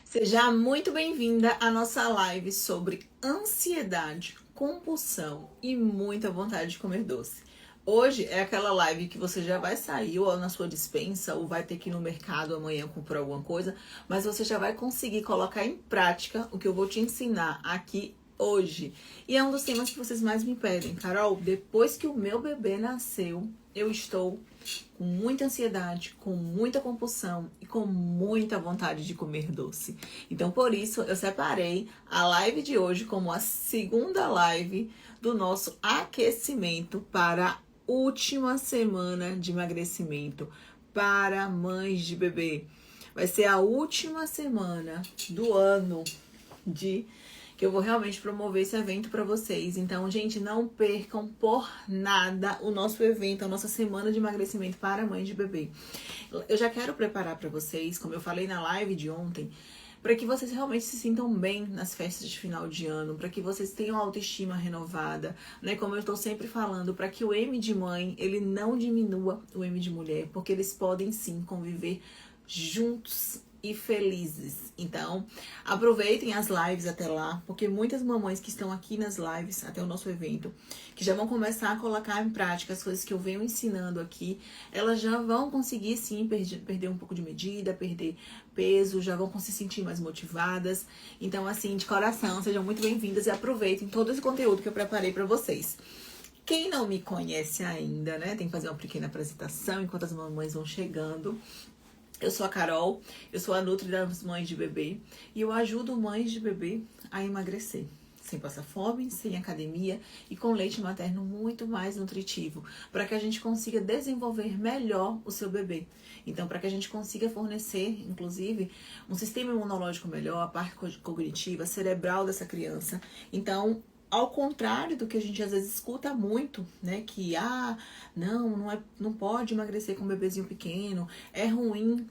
Seja muito bem-vinda à nossa live sobre ansiedade, compulsão e muita vontade de comer doce. Hoje é aquela live que você já vai sair ou na sua despensa ou vai ter que ir no mercado amanhã comprar alguma coisa, mas você já vai conseguir colocar em prática o que eu vou te ensinar aqui hoje. E é um dos temas que vocês mais me pedem. Carol, depois que o meu bebê nasceu, eu estou com muita ansiedade, com muita compulsão e com muita vontade de comer doce. Então, por isso, eu separei a live de hoje como a segunda live do nosso aquecimento para a última semana de emagrecimento para mães de bebê. Vai ser a última semana do ano de que eu vou realmente promover esse evento para vocês. Então, gente, não percam por nada o nosso evento, a nossa semana de emagrecimento para mães de bebê. Eu já quero preparar para vocês, como eu falei na live de ontem, para que vocês realmente se sintam bem nas festas de final de ano, para que vocês tenham autoestima renovada, né? Como eu estou sempre falando, para que o M de mãe, ele não diminua o M de mulher, porque eles podem sim conviver juntos e felizes. Então, aproveitem as lives até lá, porque muitas mamães que estão aqui nas lives, até o nosso evento, que já vão começar a colocar em prática as coisas que eu venho ensinando aqui, elas já vão conseguir sim perder um pouco de medida, perder peso, já vão se sentir mais motivadas. Então, assim, de coração, sejam muito bem-vindas e aproveitem todo esse conteúdo que eu preparei para vocês. Quem não me conhece ainda, né, tem que fazer uma pequena apresentação enquanto as mamães vão chegando. Eu sou a Carol, eu sou a Nutri das mães de bebê e eu ajudo mães de bebê a emagrecer. Sem passar fome, sem academia e com leite materno muito mais nutritivo, para que a gente consiga desenvolver melhor o seu bebê. Então, para que a gente consiga fornecer, inclusive, um sistema imunológico melhor, a parte cognitiva, cerebral dessa criança. Então, ao contrário do que a gente às vezes escuta muito, né? Que, não pode emagrecer com um bebezinho pequeno, é ruim.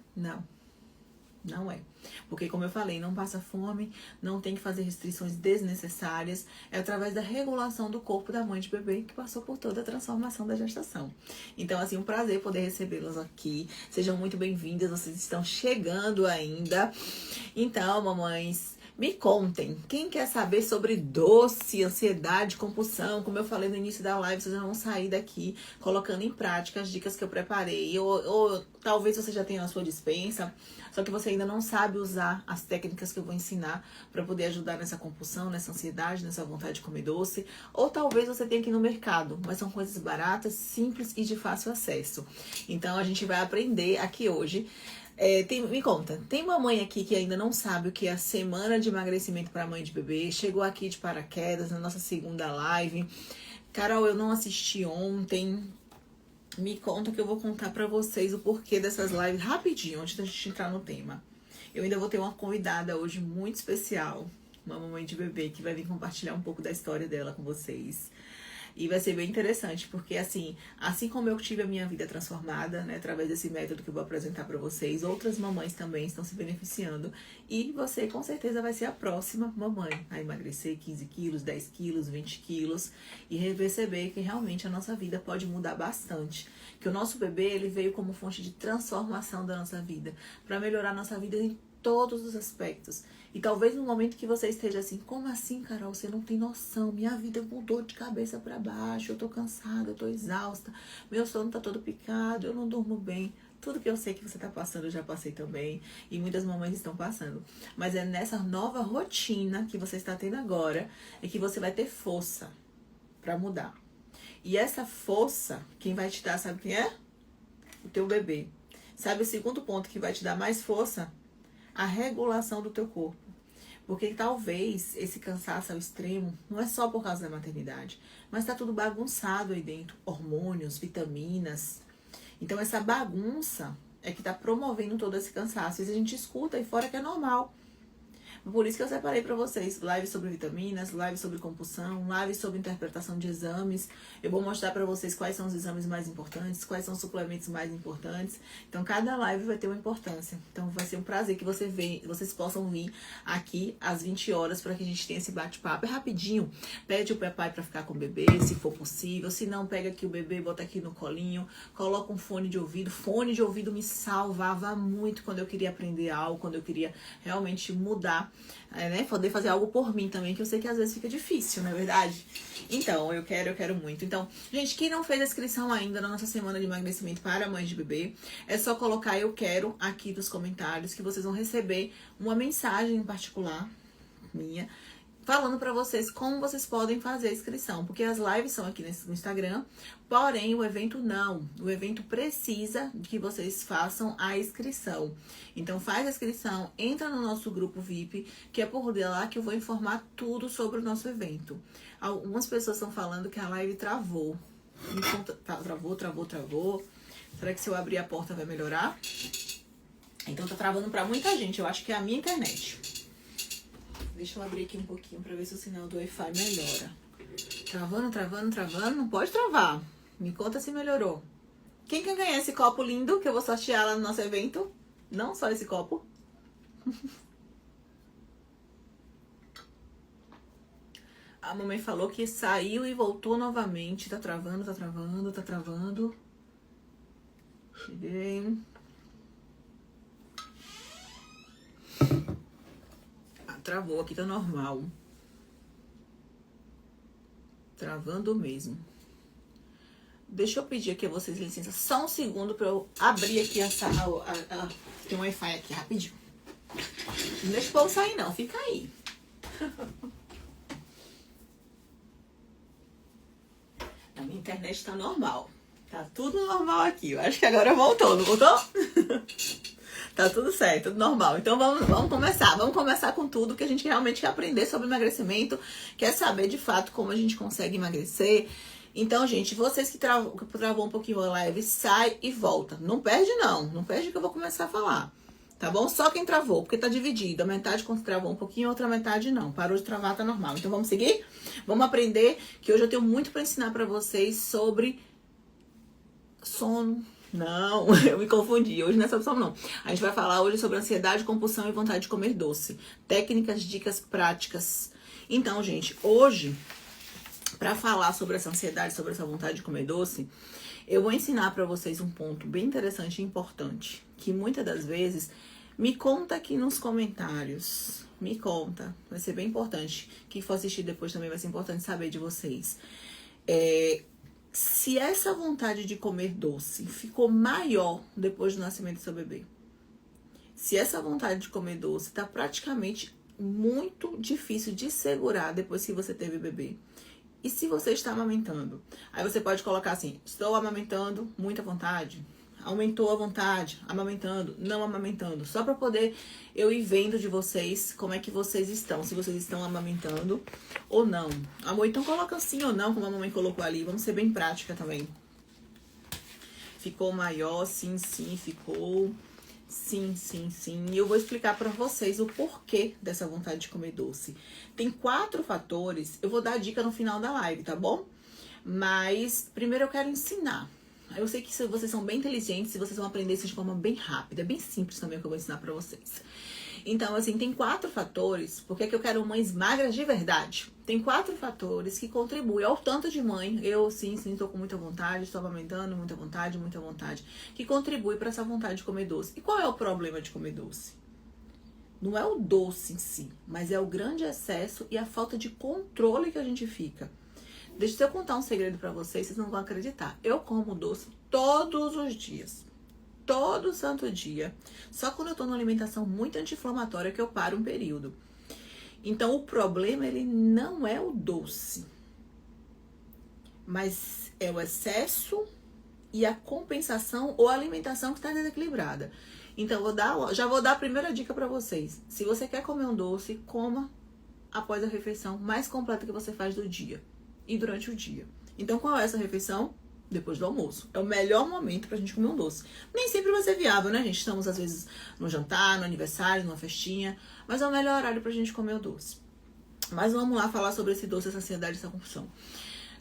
Não é. Porque, como eu falei, não passa fome, não tem que fazer restrições desnecessárias. É através da regulação do corpo da mãe de bebê que passou por toda a transformação da gestação. Então, assim, um prazer poder recebê-las aqui. Sejam muito bem-vindas, vocês estão chegando ainda. Então, mamães, me contem, quem quer saber sobre doce, ansiedade, compulsão? Como eu falei no início da live, vocês vão sair daqui colocando em prática as dicas que eu preparei. Ou talvez você já tenha na sua despensa, só que você ainda não sabe usar as técnicas que eu vou ensinar para poder ajudar nessa compulsão, nessa ansiedade, nessa vontade de comer doce. Ou talvez você tenha que ir no mercado, mas são coisas baratas, simples e de fácil acesso. Então a gente vai aprender aqui hoje. Me conta, tem mamãe aqui que ainda não sabe o que é a semana de emagrecimento para mãe de bebê? Chegou aqui de paraquedas na nossa segunda live. Carol, eu não assisti ontem. Me conta que eu vou contar pra vocês o porquê dessas lives rapidinho, antes da gente entrar no tema. Eu ainda vou ter uma convidada hoje muito especial, uma mamãe de bebê, que vai vir compartilhar um pouco da história dela com vocês. E vai ser bem interessante, porque assim como eu tive a minha vida transformada, né, através desse método que eu vou apresentar para vocês, outras mamães também estão se beneficiando. E você, com certeza, vai ser a próxima mamãe a emagrecer 15 quilos, 10 quilos, 20 quilos e perceber que realmente a nossa vida pode mudar bastante. Que o nosso bebê, ele veio como fonte de transformação da nossa vida, para melhorar a nossa vida em todos os aspectos. E talvez no momento que você esteja assim, como assim, Carol? Você não tem noção, minha vida mudou de cabeça para baixo, eu tô cansada, eu tô exausta, meu sono tá todo picado, eu não durmo bem. Tudo que eu sei que você tá passando, eu já passei também, e muitas mamães estão passando. Mas é nessa nova rotina que você está tendo agora, é que você vai ter força para mudar. E essa força, quem vai te dar, sabe quem é? O teu bebê. Sabe o segundo ponto que vai te dar mais força? A regulação do teu corpo. Porque talvez esse cansaço ao extremo não é só por causa da maternidade, mas tá tudo bagunçado aí dentro, hormônios, vitaminas. Então essa bagunça é que tá promovendo todo esse cansaço. E a gente escuta aí fora que é normal. Por isso que eu separei pra vocês live sobre vitaminas, live sobre compulsão, live sobre interpretação de exames. Eu vou mostrar pra vocês quais são os exames mais importantes, quais são os suplementos mais importantes. Então, cada live vai ter uma importância. Então, vai ser um prazer que vocês possam vir aqui às 20 horas para que a gente tenha esse bate-papo. É rapidinho. Pede o papai pra ficar com o bebê, se for possível. Se não, pega aqui o bebê, bota aqui no colinho, coloca um fone de ouvido. Fone de ouvido me salvava muito quando eu queria aprender algo, quando eu queria realmente mudar, né? Poder fazer algo por mim também, que eu sei que às vezes fica difícil, não é verdade? Então, eu quero muito. Então, gente, quem não fez a inscrição ainda na nossa semana de emagrecimento para mães de bebê, é só colocar eu quero aqui nos comentários que vocês vão receber uma mensagem em particular minha, falando pra vocês como vocês podem fazer a inscrição, porque as lives são aqui no Instagram, porém o evento não. O evento precisa de que vocês façam a inscrição. Então faz a inscrição, entra no nosso grupo VIP, que é por lá que eu vou informar tudo sobre o nosso evento. Algumas pessoas estão falando que a live travou. Me conta, travou. Será que se eu abrir a porta vai melhorar? Então tá travando pra muita gente, eu acho que é a minha internet. Deixa eu abrir aqui um pouquinho pra ver se o sinal do Wi-Fi melhora. Travando. Não pode travar. Me conta se melhorou. Quem quer ganhar esse copo lindo que eu vou sortear lá no nosso evento? Não só esse copo. A mamãe falou que saiu e voltou novamente. Tá travando. Cheguei. Travou, aqui tá normal. Travando mesmo. Deixa eu pedir aqui a vocês licença só um segundo pra eu abrir aqui essa... Tem um Wi-Fi aqui, rapidinho. Não deixa o povo sair não, fica aí. A minha internet tá normal. Tá tudo normal aqui. Eu acho que agora voltou, não voltou? Tá tudo certo, tudo normal. Então vamos começar. Vamos começar com tudo que a gente realmente quer aprender sobre emagrecimento. Quer saber de fato como a gente consegue emagrecer. Então, gente, vocês que travou um pouquinho a live, sai e volta. Não perde não. Não perde que eu vou começar a falar. Tá bom? Só quem travou, porque tá dividido. A metade quando travou um pouquinho, a outra metade não. Parou de travar, tá normal. Então vamos seguir? Vamos aprender, que hoje eu tenho muito pra ensinar pra vocês sobre sono. Não, eu me confundi. Hoje não é sobre sono, não. A gente vai falar hoje sobre ansiedade, compulsão e vontade de comer doce. Técnicas, dicas, práticas. Então, gente, hoje, pra falar sobre essa ansiedade, sobre essa vontade de comer doce, eu vou ensinar pra vocês um ponto bem interessante e importante, que muitas das vezes me conta aqui nos comentários. Me conta. Vai ser bem importante. Quem for assistir depois também vai ser importante saber de vocês. Se essa vontade de comer doce ficou maior depois do nascimento do seu bebê, se essa vontade de comer doce tá praticamente muito difícil de segurar depois que você teve bebê, e se você está amamentando, aí você pode colocar assim: estou amamentando, muita vontade, aumentou a vontade, amamentando, não amamentando, só para poder eu ir vendo de vocês como é que vocês estão, se vocês estão amamentando ou não. Amor, então coloca sim ou não, como a mamãe colocou ali, vamos ser bem prática também. Ficou maior, sim, ficou. Sim. E eu vou explicar pra vocês o porquê dessa vontade de comer doce. Tem 4 fatores, eu vou dar a dica no final da live, tá bom? Mas primeiro eu quero ensinar. Eu sei que vocês são bem inteligentes e vocês vão aprender isso de forma bem rápida. É bem simples também o que eu vou ensinar pra vocês. Então, assim, tem 4 fatores. Por que eu quero mães magras de verdade? Tem 4 fatores que contribuem ao tanto de mãe. Eu, sim, tô com muita vontade, estou amamentando, muita vontade. Que contribui para essa vontade de comer doce. E qual é o problema de comer doce? Não é o doce em si, mas é o grande excesso e a falta de controle que a gente fica. Deixa eu contar um segredo pra vocês não vão acreditar. Eu como doce todos os dias. Todo santo dia. Só quando eu tô numa alimentação muito anti-inflamatória que eu paro um período. Então, o problema, ele não é o doce. Mas é o excesso e a compensação ou a alimentação que está desequilibrada. Então, já vou dar a primeira dica pra vocês. Se você quer comer um doce, coma após a refeição mais completa que você faz do dia. E durante o dia. Então, qual é essa refeição? depois do almoço. É o melhor momento pra gente comer um doce. Nem sempre vai ser viável, né, gente? Estamos, às vezes, no jantar, no aniversário, numa festinha. Mas é o melhor horário pra gente comer o doce. Mas vamos lá falar sobre esse doce, essa ansiedade, essa compulsão.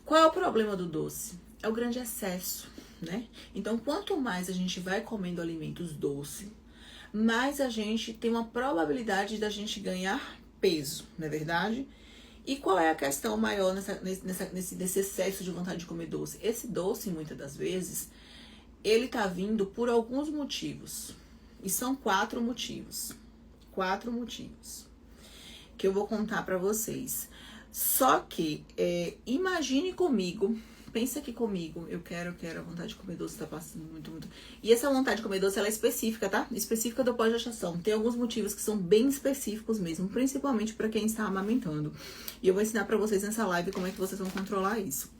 Qual é o problema do doce? É o grande excesso, né? Então, quanto mais a gente vai comendo alimentos doces, mais a gente tem uma probabilidade da gente ganhar peso, não é verdade? E qual é a questão maior nesse excesso de vontade de comer doce? Esse doce, muitas das vezes, ele tá vindo por alguns motivos. E são 4 motivos. 4 motivos que eu vou contar pra vocês. Só que, imagine comigo, pensa aqui comigo, eu quero, a vontade de comer doce tá passando muito. E essa vontade de comer doce, ela é específica, tá? Específica do pós-gestação. Tem alguns motivos que são bem específicos mesmo, principalmente pra quem está amamentando. E eu vou ensinar pra vocês nessa live como é que vocês vão controlar isso.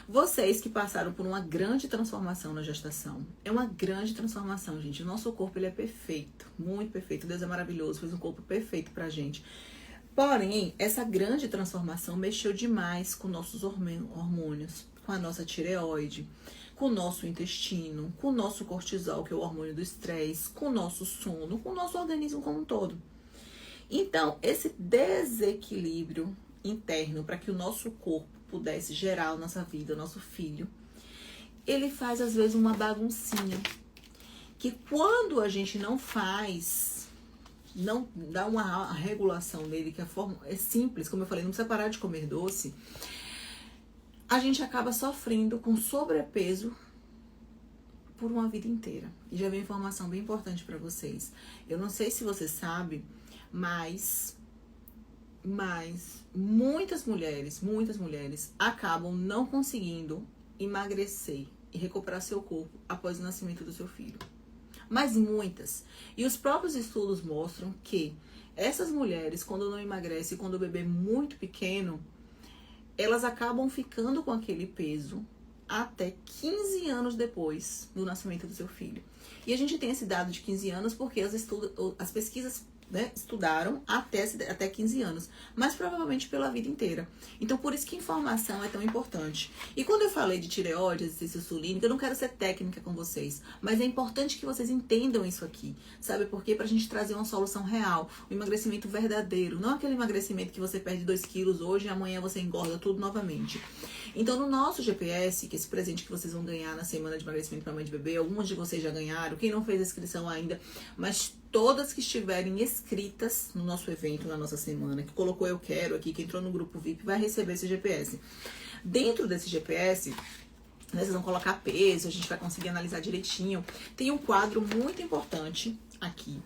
Vocês que passaram por uma grande transformação na gestação. É uma grande transformação, gente. O nosso corpo, ele é perfeito, muito perfeito. Deus é maravilhoso, fez um corpo perfeito pra gente. Porém, essa grande transformação mexeu demais com nossos hormônios, com a nossa tireoide, com o nosso intestino, com o nosso cortisol, que é o hormônio do estresse, com o nosso sono, com o nosso organismo como um todo. Então, esse desequilíbrio interno para que o nosso corpo pudesse gerar a nossa vida, o nosso filho, ele faz às vezes uma baguncinha. Que quando a gente não faz, não dá uma regulação nele, que a forma é simples, como eu falei, não precisa parar de comer doce, a gente acaba sofrendo com sobrepeso por uma vida inteira. E já vem informação bem importante para vocês. Eu não sei se você sabe, mas muitas mulheres acabam não conseguindo emagrecer e recuperar seu corpo após o nascimento do seu filho. Mas muitas. E os próprios estudos mostram que essas mulheres, quando não emagrecem, quando o bebê é muito pequeno, elas acabam ficando com aquele peso até 15 anos depois do nascimento do seu filho. E a gente tem esse dado de 15 anos porque as pesquisas, né, estudaram até 15 anos, mas provavelmente pela vida inteira. Então, por isso que informação é tão importante. E quando eu falei de tireoide, resistência insulínica, eu não quero ser técnica com vocês, mas é importante que vocês entendam isso aqui. Sabe por quê? Pra gente trazer uma solução real, um emagrecimento verdadeiro, não aquele emagrecimento que você perde 2 quilos hoje e amanhã você engorda tudo novamente. Então, no nosso GPS, que é esse presente que vocês vão ganhar na semana de emagrecimento para mãe de bebê, algumas de vocês já ganharam, quem não fez a inscrição ainda, mas todas que estiverem inscritas no nosso evento, na nossa semana, que colocou eu quero aqui, que entrou no grupo VIP, vai receber esse GPS. Dentro desse GPS, né, vocês vão colocar peso, a gente vai conseguir analisar direitinho. Tem um quadro muito importante aqui,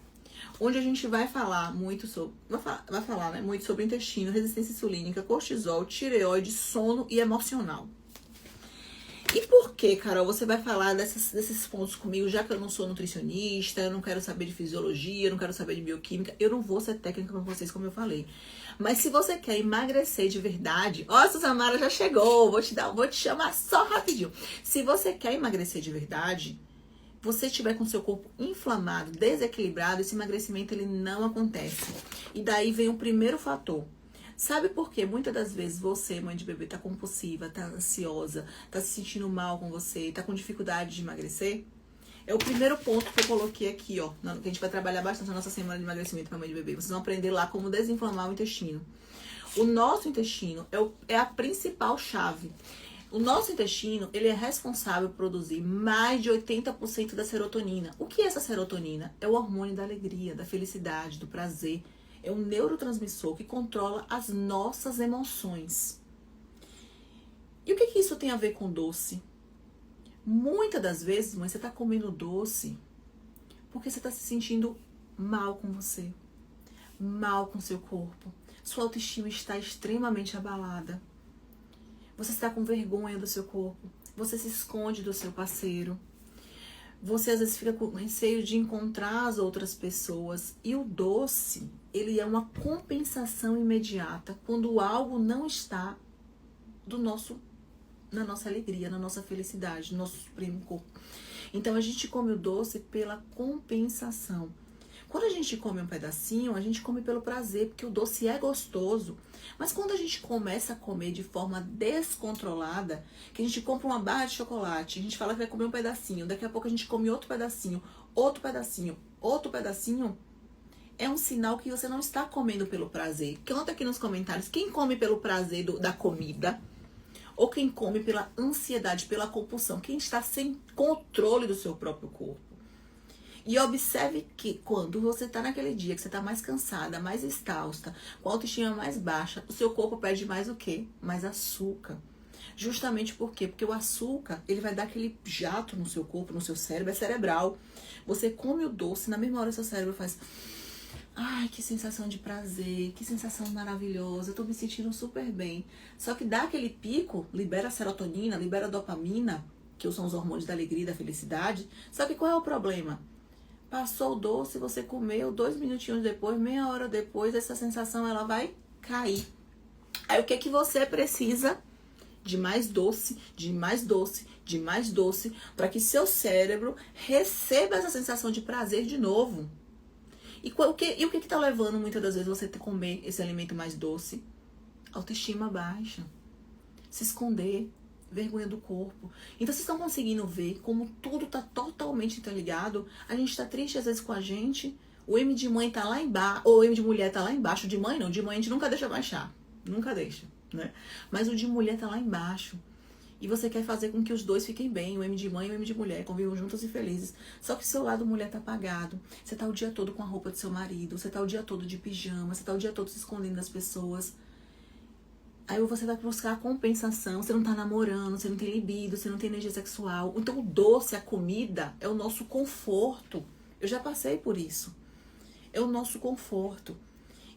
onde a gente vai falar muito sobre, né, muito sobre intestino, resistência insulínica, cortisol, tireoide, sono e emocional. E por que, Carol, você vai falar desses pontos comigo, já que eu não sou nutricionista, eu não quero saber de fisiologia, eu não quero saber de bioquímica, eu não vou ser técnica com vocês, como eu falei. Mas se você quer emagrecer de verdade, ó, a Suzamara já chegou, vou te chamar só rapidinho. Se você quer emagrecer de verdade, você estiver com seu corpo inflamado, desequilibrado, esse emagrecimento ele não acontece. E daí vem o primeiro fator. Sabe por quê? Muitas das vezes você, mãe de bebê, tá compulsiva, tá ansiosa, tá se sentindo mal com você, tá com dificuldade de emagrecer? É o primeiro ponto que eu coloquei aqui, ó, que a gente vai trabalhar bastante na nossa semana de emagrecimento para mãe de bebê. Vocês vão aprender lá como desinflamar o intestino. O nosso intestino é a principal chave. O nosso intestino, ele é responsável por produzir mais de 80% da serotonina. O que é essa serotonina? É o hormônio da alegria, da felicidade, do prazer. É um neurotransmissor que controla as nossas emoções. E o que isso tem a ver com doce? Muitas das vezes, mãe, você tá comendo doce porque você tá se sentindo mal com você, mal com seu corpo. Sua autoestima está extremamente abalada. Você está com vergonha do seu corpo. Você se esconde do seu parceiro. Você às vezes fica com receio de encontrar as outras pessoas. E o doce, ele é uma compensação imediata quando algo não está na nossa alegria, na nossa felicidade, no nosso supremo corpo. Então a gente come o doce pela compensação. Quando a gente come um pedacinho, a gente come pelo prazer, porque o doce é gostoso. Mas quando a gente começa a comer de forma descontrolada, que a gente compra uma barra de chocolate, a gente fala que vai comer um pedacinho, daqui a pouco a gente come outro pedacinho, outro pedacinho, outro pedacinho, é um sinal que você não está comendo pelo prazer. Conta aqui nos comentários, quem come pelo prazer da comida, ou quem come pela ansiedade, pela compulsão, quem está sem controle do seu próprio corpo. E observe que quando você está naquele dia que você está mais cansada, mais exausta, com a autoestima mais baixa, o seu corpo pede mais o quê? Mais açúcar. Justamente por quê? Porque o açúcar, ele vai dar aquele jato no seu corpo, no seu cérebro, é cerebral. Você come o doce, na mesma hora seu cérebro faz... Ai, que sensação de prazer, que sensação maravilhosa, eu tô me sentindo super bem. Só que dá aquele pico, libera serotonina, libera dopamina, que são os hormônios da alegria e da felicidade. Só que qual é o problema? Passou o doce, você comeu, 2 minutinhos depois, meia hora depois, essa sensação ela vai cair. Aí o que que você precisa? De mais doce, de mais doce, de mais doce, para que seu cérebro receba essa sensação de prazer de novo. E o que tá levando muitas das vezes você a comer esse alimento mais doce? Autoestima baixa, se esconder, vergonha do corpo. Então vocês estão conseguindo ver como tudo tá totalmente interligado? A gente tá triste às vezes com a gente, o M de mãe tá lá embaixo, ou o M de mulher tá lá embaixo, de mãe não, de mãe a gente nunca deixa baixar, nunca deixa, né? Mas o de mulher tá lá embaixo. E você quer fazer com que os dois fiquem bem, o M de mãe e o M de mulher, convivam juntos e felizes. Só que o seu lado mulher tá apagado. Você tá o dia todo com a roupa do seu marido, você tá o dia todo de pijama, você tá o dia todo se escondendo das pessoas. Aí você vai buscar a compensação, você não tá namorando, você não tem libido, você não tem energia sexual. Então o doce, a comida, é o nosso conforto. Eu já passei por isso. É o nosso conforto.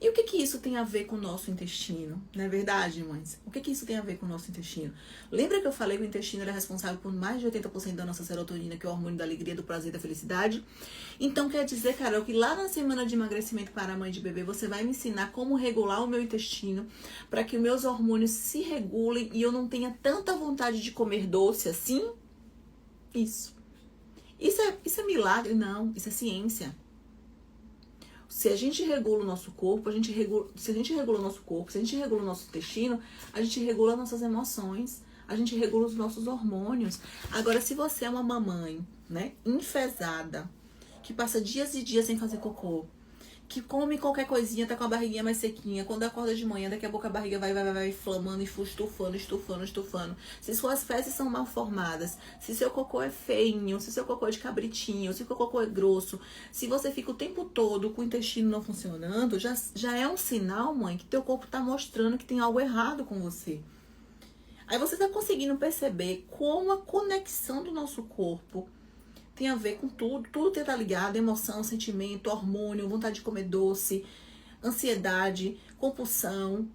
E o que que isso tem a ver com o nosso intestino? Não é verdade, mães? O que que isso tem a ver com o nosso intestino? Lembra que eu falei que o intestino era responsável por mais de 80% da nossa serotonina, que é o hormônio da alegria, do prazer e da felicidade? Então quer dizer, Carol, que lá na semana de emagrecimento para a mãe de bebê, você vai me ensinar como regular o meu intestino para que os meus hormônios se regulem e eu não tenha tanta vontade de comer doce assim? Isso. Isso é milagre? Não. Isso é ciência. Se a gente regula o nosso corpo, se a gente regula o nosso corpo, se a gente regula o nosso intestino, a gente regula nossas emoções, a gente regula os nossos hormônios. Agora, se você é uma mamãe, né, enfesada, que passa dias e dias sem fazer cocô, que come qualquer coisinha, tá com a barriguinha mais sequinha, quando acorda de manhã, daqui a pouco a barriga vai inflamando e estufando. Se suas fezes são mal formadas, se seu cocô é feinho, se seu cocô é de cabritinho, se o cocô é grosso, se você fica o tempo todo com o intestino não funcionando, já é um sinal, mãe, que teu corpo tá mostrando que tem algo errado com você. Aí você tá conseguindo perceber como a conexão do nosso corpo tem a ver com tudo tá ligado, emoção, sentimento, hormônio, vontade de comer doce, ansiedade, compulsão,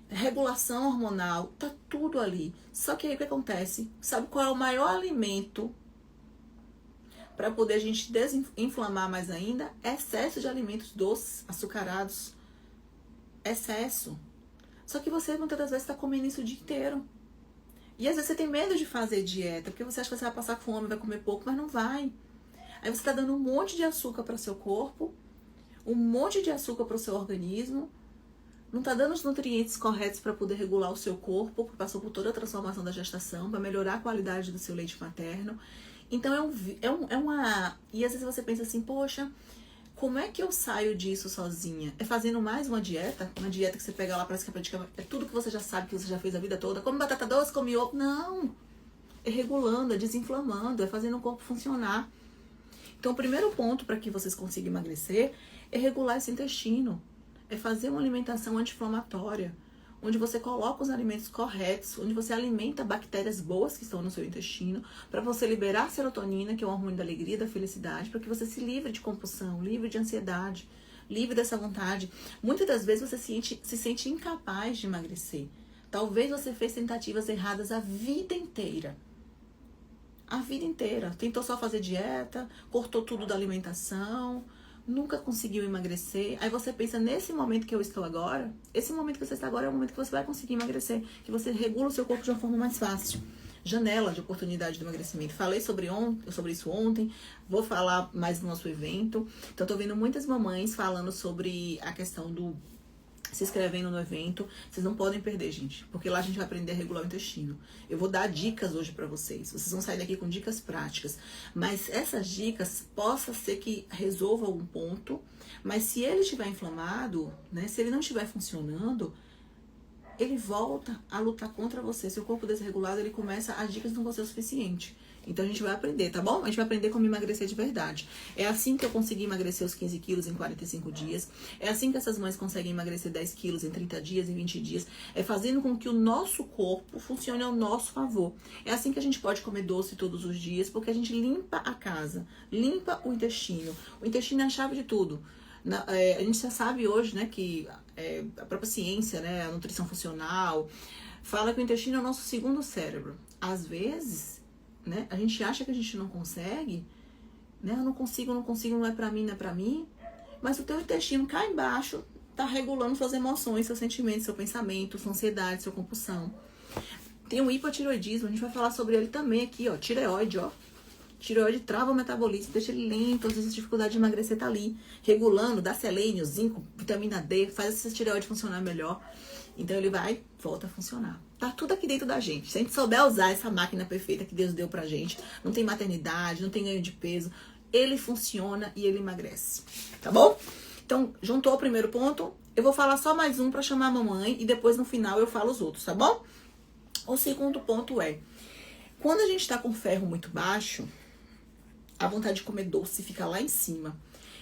regulação hormonal, tá tudo ali. Só que aí o que acontece? Sabe qual é o maior alimento para poder a gente desinflamar mais ainda? Excesso de alimentos doces, açucarados. Excesso. Só que você muitas das vezes tá comendo isso o dia inteiro. E às vezes você tem medo de fazer dieta, porque você acha que você vai passar fome, vai comer pouco, mas não vai. Aí você está dando um monte de açúcar para o seu corpo, um monte de açúcar para o seu organismo, não está dando os nutrientes corretos para poder regular o seu corpo, que passou por toda a transformação da gestação, para melhorar a qualidade do seu leite materno. Então é uma... E às vezes você pensa assim, poxa, como é que eu saio disso sozinha? É fazendo mais uma dieta que você pega lá, parece que é praticamente é tudo que você já sabe, que você já fez a vida toda. Come batata doce, come ovo. Não! É regulando, é desinflamando, é fazendo o corpo funcionar. Então o primeiro ponto para que vocês consigam emagrecer é regular esse intestino. É fazer uma alimentação anti-inflamatória, onde você coloca os alimentos corretos, onde você alimenta bactérias boas que estão no seu intestino, para você liberar a serotonina, que é o hormônio da alegria e da felicidade, para que você se livre de compulsão, livre de ansiedade, livre dessa vontade. Muitas das vezes você se sente incapaz de emagrecer. Talvez você fez tentativas erradas a vida inteira. A vida inteira. Tentou só fazer dieta, cortou tudo da alimentação, nunca conseguiu emagrecer. Aí você pensa, nesse momento que eu estou agora, esse momento que você está agora é o momento que você vai conseguir emagrecer, que você regula o seu corpo de uma forma mais fácil. janela de oportunidade do emagrecimento. Falei sobre isso ontem, vou falar mais no nosso evento. Então, tô vendo muitas mamães falando sobre a questão do se inscrevendo no evento. Vocês não podem perder, gente, porque lá a gente vai aprender a regular o intestino. Eu vou dar dicas hoje pra vocês. Vocês vão sair daqui com dicas práticas. Mas essas dicas possa ser que resolva algum ponto, mas se ele estiver inflamado, né, se ele não estiver funcionando, ele volta a lutar contra você. Se o corpo desregulado, ele começa, as dicas não vão ser o suficiente. Então a gente vai aprender, tá bom? A gente vai aprender como emagrecer de verdade. É assim que eu consegui emagrecer os 15 quilos em 45 dias. É assim que essas mães conseguem emagrecer 10 quilos em 30 dias, em 20 dias. É fazendo com que o nosso corpo funcione ao nosso favor. É assim que a gente pode comer doce todos os dias, porque a gente limpa a casa, limpa o intestino. O intestino é a chave de tudo. A gente já sabe hoje, né, que a própria ciência, né, a nutrição funcional, fala que o intestino é o nosso segundo cérebro. Às vezes, né, a gente acha que a gente não consegue, né, eu não consigo, não é pra mim, não é pra mim, mas o teu intestino cá embaixo tá regulando suas emoções, seus sentimentos, seu pensamento, sua ansiedade, sua compulsão. Tem o hipotireoidismo, a gente vai falar sobre ele também aqui, ó, tireoide, ó. Tireoide trava o metabolismo, deixa ele lento, às vezes a dificuldade de emagrecer tá ali, regulando, dá selênio, zinco, vitamina D, faz essa tireoide funcionar melhor. Então ele volta a funcionar. Tá tudo aqui dentro da gente. Se a gente souber usar essa máquina perfeita que Deus deu pra gente, não tem maternidade, não tem ganho de peso, ele funciona e ele emagrece. Tá bom? Então, juntou o primeiro ponto, eu vou falar só mais um pra chamar a mamãe e depois no final eu falo os outros, tá bom? O segundo ponto é, quando a gente tá com ferro muito baixo, a vontade de comer doce fica lá em cima.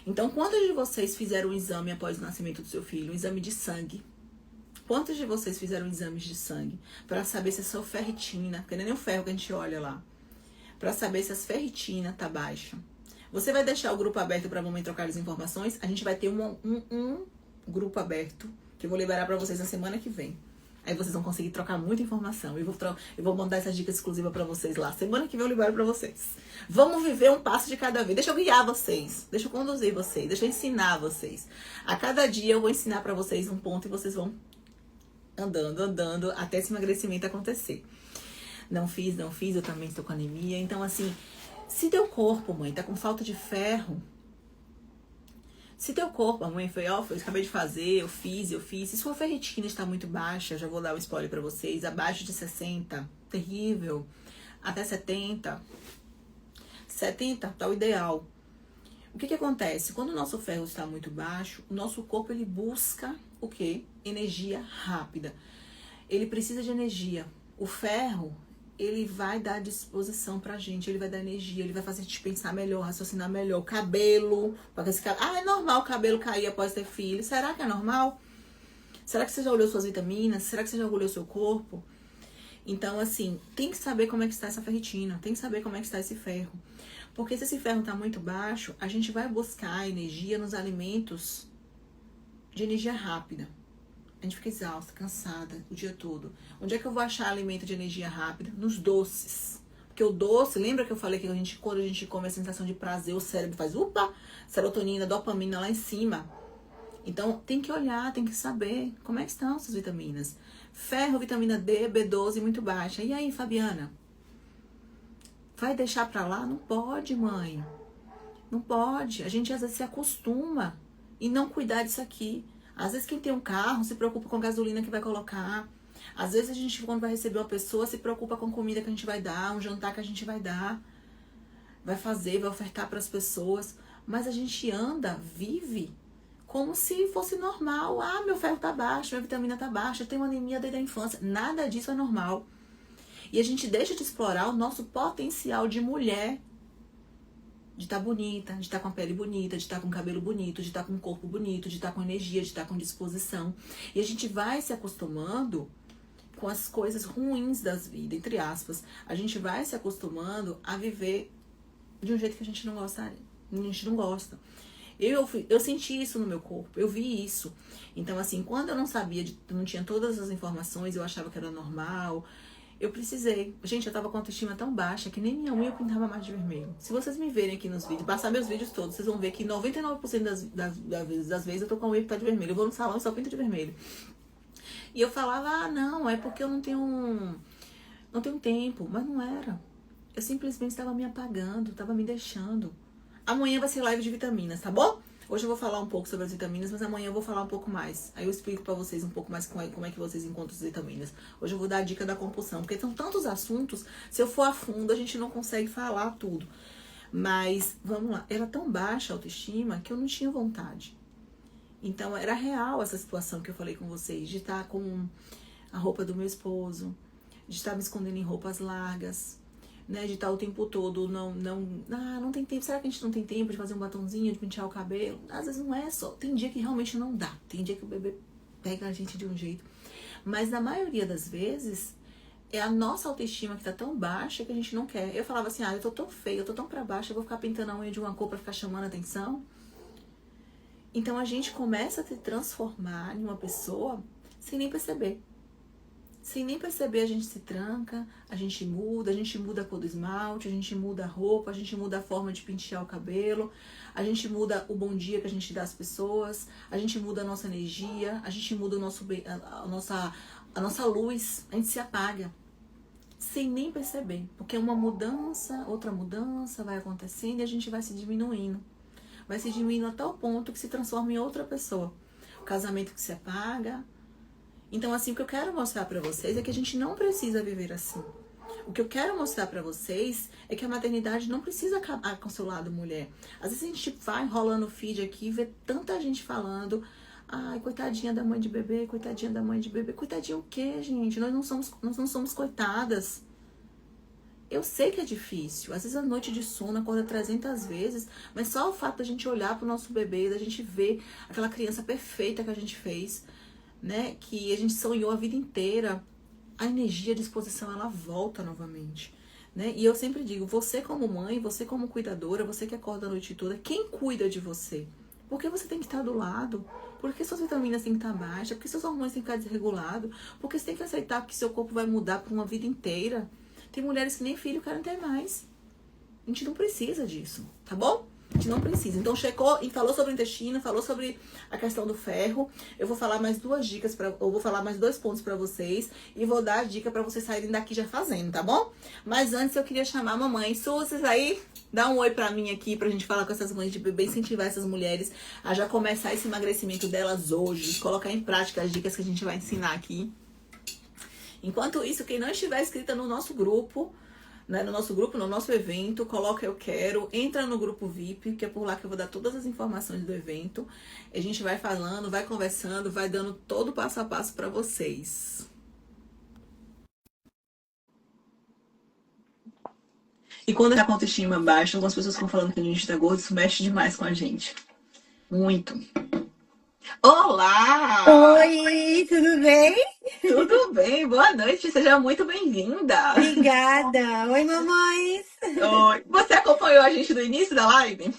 Então, quantos de vocês fizeram um exame após o nascimento do seu filho? Um exame de sangue. Quantos de vocês fizeram exames de sangue? Para saber se a sua ferritina, porque não é nem o ferro que a gente olha lá. Para saber se a ferritina tá baixa. Você vai deixar o grupo aberto para a mamãe trocar as informações? A gente vai ter um grupo aberto que eu vou liberar para vocês na semana que vem. Aí vocês vão conseguir trocar muita informação. Eu vou mandar essas dicas exclusivas pra vocês lá. Semana que vem eu libero pra vocês. Vamos viver um passo de cada vez. Deixa eu guiar vocês. Deixa eu conduzir vocês. Deixa eu ensinar vocês. A cada dia eu vou ensinar pra vocês um ponto e vocês vão andando até esse emagrecimento acontecer. Não fiz, eu também estou com anemia. Então, assim, se teu corpo, mãe, tá com falta de ferro, se teu corpo, a mãe foi, ó, eu acabei de fazer, eu fiz. Se sua ferritina está muito baixa, já vou dar um spoiler pra vocês, abaixo de 60, terrível, até 70 tá o ideal. O que acontece? Quando o nosso ferro está muito baixo, o nosso corpo, ele busca o quê? Energia rápida. Ele precisa de energia. O ferro, ele vai dar disposição pra gente, ele vai dar energia, ele vai fazer a gente pensar melhor, raciocinar melhor. O cabelo, é normal o cabelo cair após ter filho. Será que é normal? Será que você já olhou suas vitaminas? Será que você já olhou seu corpo? Então, assim, tem que saber como é que está essa ferritina, tem que saber como é que está esse ferro. Porque se esse ferro tá muito baixo, a gente vai buscar energia nos alimentos de energia rápida. A gente fica exausta, cansada o dia todo. Onde é que eu vou achar alimento de energia rápida? Nos doces. Porque o doce, lembra que eu falei que quando a gente come a sensação de prazer, o cérebro faz serotonina, dopamina lá em cima. Então tem que olhar, tem que saber como é que estão essas vitaminas. Ferro, vitamina D, B12 muito baixa. E aí, Fabiana? Vai deixar pra lá? Não pode, mãe. Não pode. A gente às vezes se acostuma e não cuidar disso aqui. Às vezes quem tem um carro se preocupa com a gasolina que vai colocar. Às vezes a gente, quando vai receber uma pessoa, se preocupa com a comida que a gente vai dar, um jantar que a gente vai dar. Vai ofertar para as pessoas. Mas a gente vive como se fosse normal. Ah, meu ferro tá baixo, minha vitamina tá baixa, eu tenho anemia desde a infância. Nada disso é normal. E a gente deixa de explorar o nosso potencial de mulher. De estar bonita, de estar com a pele bonita, de estar com o cabelo bonito, de estar com o corpo bonito, de estar com energia, de estar com disposição. E a gente vai se acostumando com as coisas ruins das vidas, entre aspas. A gente vai se acostumando a viver de um jeito que a gente não gosta. Eu senti isso no meu corpo, eu vi isso. Então, assim, quando eu não sabia, não tinha todas as informações, eu achava que era normal. Eu precisei. Gente, eu tava com a autoestima tão baixa que nem minha unha eu pintava mais de vermelho. Se vocês me verem aqui nos vídeos, passar meus vídeos todos, vocês vão ver que 99% das vezes eu tô com a unha pintada de vermelho. Eu vou no salão e só pinto de vermelho. E eu falava, não, é porque eu não tenho não tenho tempo, mas não era. Eu simplesmente estava me apagando, estava me deixando. Amanhã vai ser live de vitaminas, tá bom? Hoje eu vou falar um pouco sobre as vitaminas, mas amanhã eu vou falar um pouco mais. Aí eu explico pra vocês um pouco mais como é que vocês encontram as vitaminas. Hoje eu vou dar a dica da compulsão, porque são tantos assuntos, se eu for a fundo, a gente não consegue falar tudo. Mas, vamos lá, era tão baixa a autoestima que eu não tinha vontade. Então, era real essa situação que eu falei com vocês, de estar com a roupa do meu esposo, de estar me escondendo em roupas largas, né, de estar o tempo todo, não tem tempo, será que a gente não tem tempo de fazer um batonzinho, de pentear o cabelo? Às vezes não é só, tem dia que realmente não dá, tem dia que o bebê pega a gente de um jeito, mas na maioria das vezes, é a nossa autoestima que tá tão baixa que a gente não quer. Eu falava assim, eu tô tão feia, eu tô tão pra baixo, eu vou ficar pintando a unha de uma cor pra ficar chamando a atenção. Então a gente começa a se transformar em uma pessoa sem nem perceber. Sem nem perceber, a gente se tranca, a gente muda a cor do esmalte, a gente muda a roupa, a gente muda a forma de pentear o cabelo, a gente muda o bom dia que a gente dá às pessoas, a gente muda a nossa energia, a gente muda a nossa luz, a gente se apaga. Sem nem perceber, porque uma mudança, outra mudança vai acontecendo e a gente vai se diminuindo. Vai se diminuindo até o ponto que se transforma em outra pessoa. O casamento que se apaga. Então, assim, o que eu quero mostrar pra vocês é que a gente não precisa viver assim. O que eu quero mostrar pra vocês é que a maternidade não precisa acabar com o seu lado mulher. Às vezes a gente vai rolando o feed aqui e vê tanta gente falando: ai, coitadinha da mãe de bebê, coitadinha da mãe de bebê. Coitadinha o quê, gente? Nós não somos coitadas. Eu sei que é difícil. Às vezes a noite de sono acorda 300 vezes, mas só o fato da gente olhar pro nosso bebê, da gente ver aquela criança perfeita que a gente fez, né, que a gente sonhou a vida inteira, a energia, a disposição, ela volta novamente, né? E eu sempre digo, você como mãe, você como cuidadora, você que acorda a noite toda, quem cuida de você? Porque você tem que estar do lado, porque suas vitaminas têm que estar baixas, porque seus hormônios têm que ficar desregulados, porque você tem que aceitar que seu corpo vai mudar por uma vida inteira. Tem mulheres que nem filho querem ter mais. A gente não precisa disso, tá bom? A gente não precisa. Então, checou e falou sobre o intestino, falou sobre a questão do ferro. Eu vou falar mais duas dicas, eu vou falar mais 2 pontos pra vocês. E vou dar a dica pra vocês saírem daqui já fazendo, tá bom? Mas antes eu queria chamar a mamãe. Vocês aí, dá um oi pra mim aqui, pra gente falar com essas mães de bebê, incentivar essas mulheres a já começar esse emagrecimento delas hoje. Colocar em prática as dicas que a gente vai ensinar aqui. Enquanto isso, quem não estiver inscrita no nosso grupo, né, no nosso evento, coloca eu quero, entra no grupo VIP, que é por lá que eu vou dar todas as informações do evento. A gente vai falando, vai conversando, vai dando todo o passo a passo para vocês. E quando a autoestima baixa, algumas pessoas ficam falando que a gente tá gordo, isso mexe demais com a gente. Muito. Olá! Oi, tudo bem? Tudo bem? Boa noite, seja muito bem-vinda. Obrigada. Oi, mamães. Oi. Você acompanhou a gente do início da live?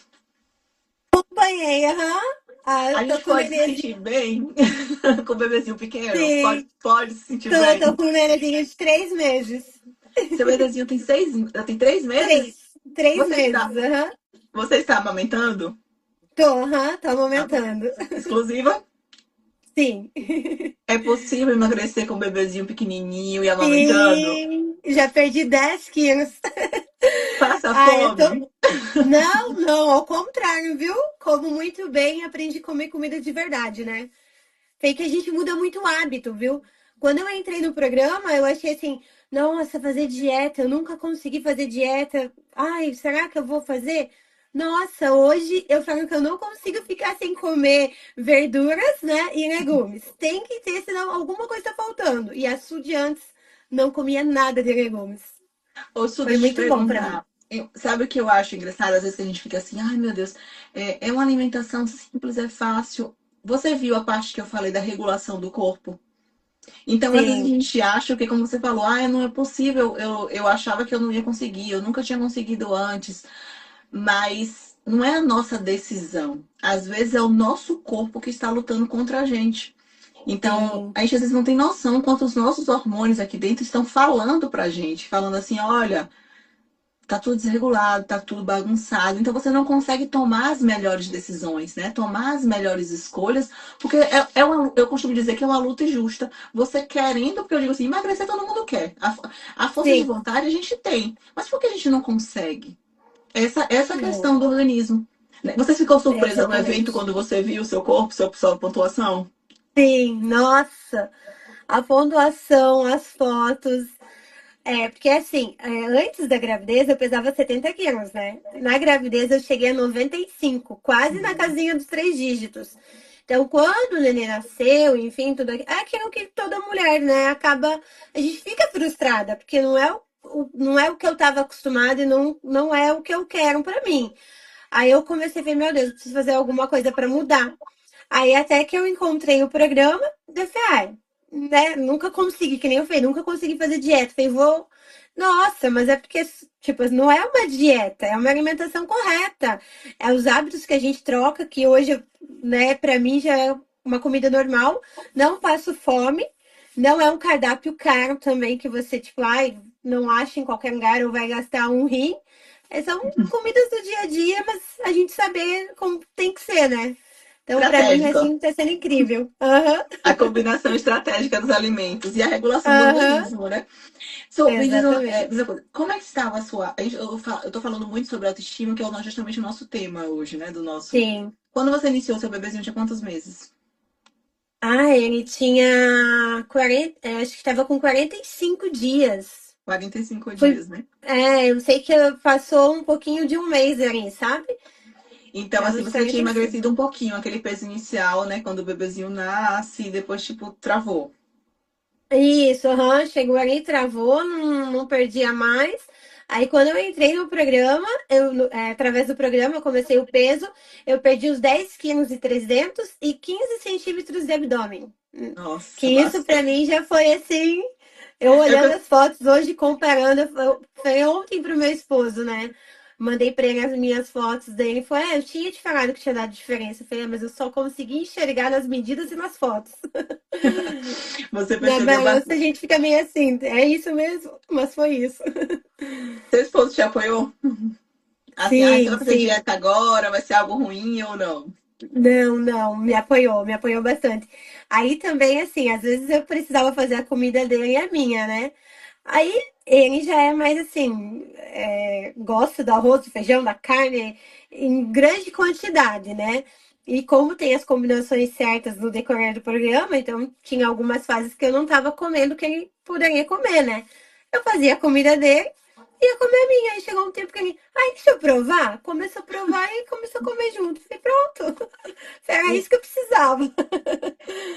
Acompanhei, aham. A Eu tô gente com o pode se nenenzinho. sentir bem com o bebezinho pequeno? Sim, Pode se sentir tô bem? com o nenenzinho de 3 meses. Seu bebezinho tem 3 meses? Três. Três Você está, meses, aham. você está amamentando? Tô Tá bom. amamentando. Exclusiva? Sim. É possível emagrecer com um bebezinho pequenininho e amamentando? Sim, já perdi 10 quilos. Passa Ai, eu fome? tô. Não, não, ao contrário, viu? Como muito bem e aprendi a comer comida de verdade, né? Tem que a gente muda muito o hábito, viu? Quando eu entrei no programa, eu achei assim, nossa, fazer dieta, eu nunca consegui fazer dieta. Ai, será que eu vou fazer? Nossa, hoje eu falo que eu não consigo ficar sem comer verduras, né, e legumes. Tem que ter, senão alguma coisa tá faltando. E a Su de antes não comia nada de legumes. Ô, Su, Foi deixa eu te muito bom pra mim. perguntar. Sabe o que eu acho engraçado? Às vezes a gente fica assim, ai meu Deus, é uma alimentação simples, é fácil. Você viu a parte que eu falei da regulação do corpo? Então, às vezes a Sim, gente acha que, como você falou, não é possível, eu achava que eu não ia conseguir, eu nunca tinha conseguido antes, mas não é a nossa decisão. Às vezes é o nosso corpo que está lutando contra a gente. Então, sim, a gente às vezes não tem noção quanto os nossos hormônios aqui dentro estão falando pra gente, falando assim, olha, tá tudo desregulado, tá tudo bagunçado, então você não consegue tomar as melhores decisões, né? Tomar as melhores escolhas, porque eu costumo dizer que é uma luta injusta. Você querendo, porque eu digo assim, emagrecer todo mundo quer. A força de Sim. vontade a gente tem, mas por que a gente não consegue? Essa É, questão do organismo. Né? Você ficou surpresa no evento exatamente. quando você viu o seu corpo, sua pontuação? Sim, nossa, a pontuação, as fotos. Porque assim, antes da gravidez eu pesava 70 quilos, né? Na gravidez eu cheguei a 95, quase na casinha dos 3 dígitos. Então, quando o neném nasceu, enfim, tudo aquilo, é aquilo que toda mulher, né, acaba. A gente fica frustrada, porque não é o que eu estava acostumada e não é o que eu quero pra mim. Aí eu comecei a ver, meu Deus, eu preciso fazer alguma coisa pra mudar. Aí até que eu encontrei o programa, daí eu falei, né, nunca consegui, que nem eu falei, nunca consegui fazer dieta. Falei, vou. Nossa, mas é porque, tipo, não é uma dieta, é uma alimentação correta. É os hábitos que a gente troca, que hoje, né, pra mim já é uma comida normal. Não passo fome, não é um cardápio caro também, que você, tipo, ai, não acha em qualquer lugar ou vai gastar um rim. São comidas do dia a dia, mas a gente saber como tem que ser, né? Então, pra mim, Estratégica. assim, tá sendo incrível. Aham, A combinação estratégica dos alimentos e a regulação do aham, organismo, né? So, me diz exatamente. uma coisa, como é que estava a sua. Eu tô falando muito sobre autoestima, que é justamente o nosso tema hoje, né? Do nosso. Sim. Quando você iniciou seu bebezinho, tinha quantos meses? Ele tinha 40, acho que tava com 45 dias. 45 Foi, dias, né? eu sei que passou um pouquinho de um mês ali, sabe? Então, Tava assim, os você já tinha 45. emagrecido um pouquinho, aquele peso inicial, né? Quando o bebezinho nasce, e depois, tipo, travou. Isso, aham, chegou ali, travou, não perdia mais. Aí quando eu entrei no programa, através do programa, eu comecei o peso, eu perdi os 10,3 kg e 15 centímetros de abdômen. Que Nossa, isso pra bastante. mim já foi assim, eu É o que olhando eu as fotos hoje, comparando, eu falei ontem pro meu esposo, né? Mandei pra ele as minhas fotos dele, e falou, eu tinha te falado que tinha dado diferença. Eu falei, mas eu só consegui enxergar nas medidas e nas fotos. Você Na percebeu balança a bastante. gente fica meio assim, é isso mesmo? Mas foi isso. Seu esposo te apoiou? Assim, você vai Sim, fazer sim. dieta agora, vai ser algo ruim ou não? Não, não, me apoiou bastante. Aí também, assim, às vezes eu precisava fazer a comida dele e a minha, né? Aí ele já é mais assim, gosta do arroz, do feijão, da carne em grande quantidade, né? E como tem as combinações certas no decorrer do programa, então tinha algumas fases que eu não estava comendo que ele poderia comer, né? Eu fazia a comida dele e ia comer a minha. Aí chegou um tempo que ele, ai, deixa eu provar. Começou a provar e começou a comer junto. Falei, pronto. Era isso que eu precisava.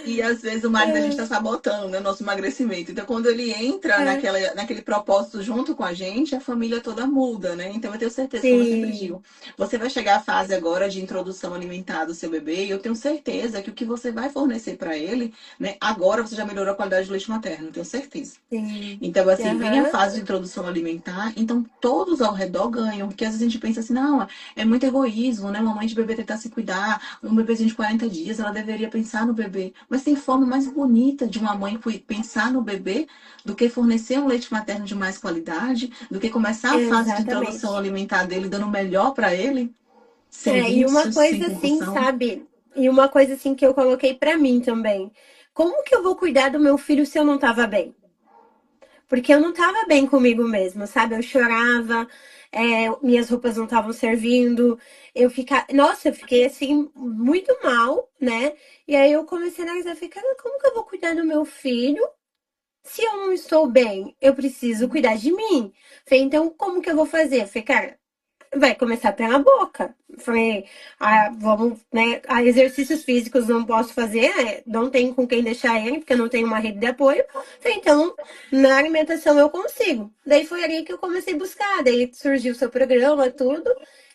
E às vezes o marido a gente está sabotando, né, nosso emagrecimento. Então, quando ele entra É, naquele propósito junto com a gente, a família toda muda, né? Então, eu tenho certeza, como eu sempre sim, digo, você vai chegar à fase agora de introdução alimentar do seu bebê, e eu tenho certeza que o que você vai fornecer para ele, né, agora você já melhorou a qualidade do leite materno, eu tenho certeza. sim. Então, assim, vem a Aham. fase de introdução alimentar, então todos ao redor ganham, porque às vezes a gente pensa assim, não, é muito egoísmo, né? Uma mãe de bebê tentar se cuidar, um bebezinho de 40 dias, ela deveria pensar no bebê. Mas tem forma mais bonita de uma mãe pensar no bebê do que fornecer um leite materno de mais qualidade, do que começar a fase de introdução Exatamente. alimentar dele dando o melhor para ele, sem E uma vícios, sem coisa assim, compulsão. sabe? E uma coisa assim que eu coloquei pra mim também. Como que eu vou cuidar do meu filho se eu não tava bem? Porque eu não tava bem comigo mesma, sabe? Eu chorava, minhas roupas não estavam servindo, nossa, eu fiquei assim muito mal, né? E aí eu comecei a analisar, falei, cara, como que eu vou cuidar do meu filho se eu não estou bem? Eu preciso cuidar de mim. Falei, então como que eu vou fazer? Falei, cara, vai começar pela boca. Falei, vamos, né? Exercícios físicos não posso fazer, né? Não tenho com quem deixar ele, porque eu não tenho uma rede de apoio. Falei, então, na alimentação eu consigo. Daí foi ali que eu comecei a buscar. Daí surgiu o seu programa, tudo.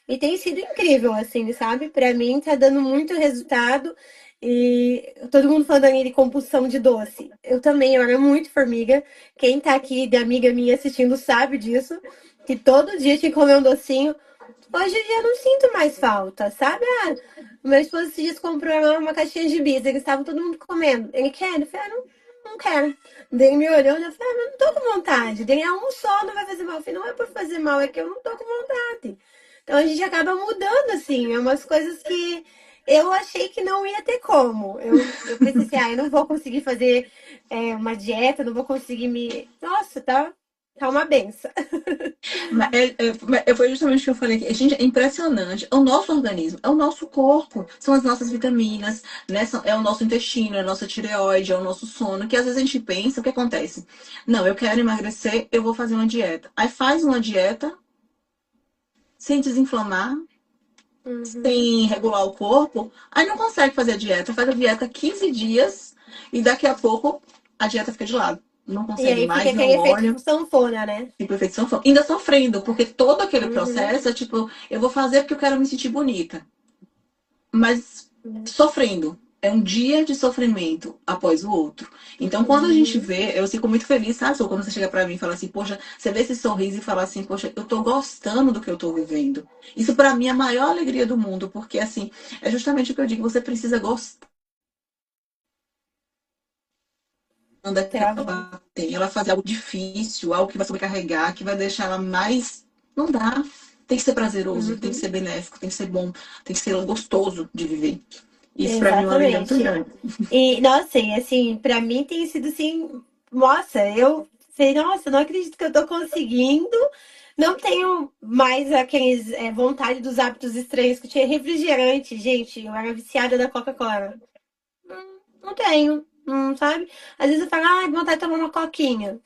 E tem sido incrível, assim, sabe? Pra mim tá dando muito resultado. E todo mundo falando ali de compulsão de doce. Eu também, eu era muito formiga. Quem tá aqui de amiga minha assistindo sabe disso. Que todo dia tinha que comer um docinho. Hoje em dia eu não sinto mais falta, sabe? O meu esposo esses dias comprou uma caixinha de bis, eles estavam todo mundo comendo. Ele quer? Eu falei, não, não quero. Daí me olhou e eu falei, mas não tô com vontade. Daí é um só, não vai fazer mal. Eu falei, não é por fazer mal, é que eu não tô com vontade. Então a gente acaba mudando, assim, é umas coisas que eu achei que não ia ter como. Eu pensei assim, eu não vou conseguir fazer uma dieta, não vou conseguir me. Nossa, tá uma benção. Foi justamente o que eu falei aqui. Gente, é impressionante. É o nosso organismo, é o nosso corpo, são as nossas vitaminas, né? É o nosso intestino, é a nossa tireoide, é o nosso sono. Que às vezes a gente pensa, o que acontece? Não, eu quero emagrecer, eu vou fazer uma dieta. Aí faz uma dieta sem desinflamar, Uhum. sem regular o corpo, aí não consegue fazer a dieta. Faz a dieta 15 dias e daqui a pouco a dieta fica de lado. Não E consegue aí fica mais, não aquele efeito olha. sanfona, né? Tipo, efeito sanfona. Ainda sofrendo, porque todo aquele Uhum. processo é tipo, eu vou fazer porque eu quero me sentir bonita. Mas sofrendo. É um dia de sofrimento após o outro. Então, quando a gente Uhum. vê, eu fico muito feliz, sabe? Só quando você chega pra mim e fala assim, poxa, você vê esse sorriso e fala assim, poxa, eu tô gostando do que eu tô vivendo. Isso pra mim é a maior alegria do mundo, porque assim, é justamente o que eu digo, você precisa gostar daquilo que Travou. ela tem. Ela fazer algo difícil, algo que vai sobrecarregar, que vai deixar ela mais. Não dá. Tem que ser prazeroso, tem que Uhum. ser benéfico, tem que ser bom, tem que ser gostoso de viver. Isso pra mim é uma alegria muito Exatamente. grande. E, nossa, e assim, pra mim tem sido assim, nossa, eu sei, nossa, não acredito que eu tô conseguindo. Não tenho mais aqueles vontade dos hábitos estranhos que eu tinha refrigerante, gente. Eu era viciada da Coca-Cola. Não tenho, não sabe? Às vezes eu falo, vontade de tomar uma coquinha.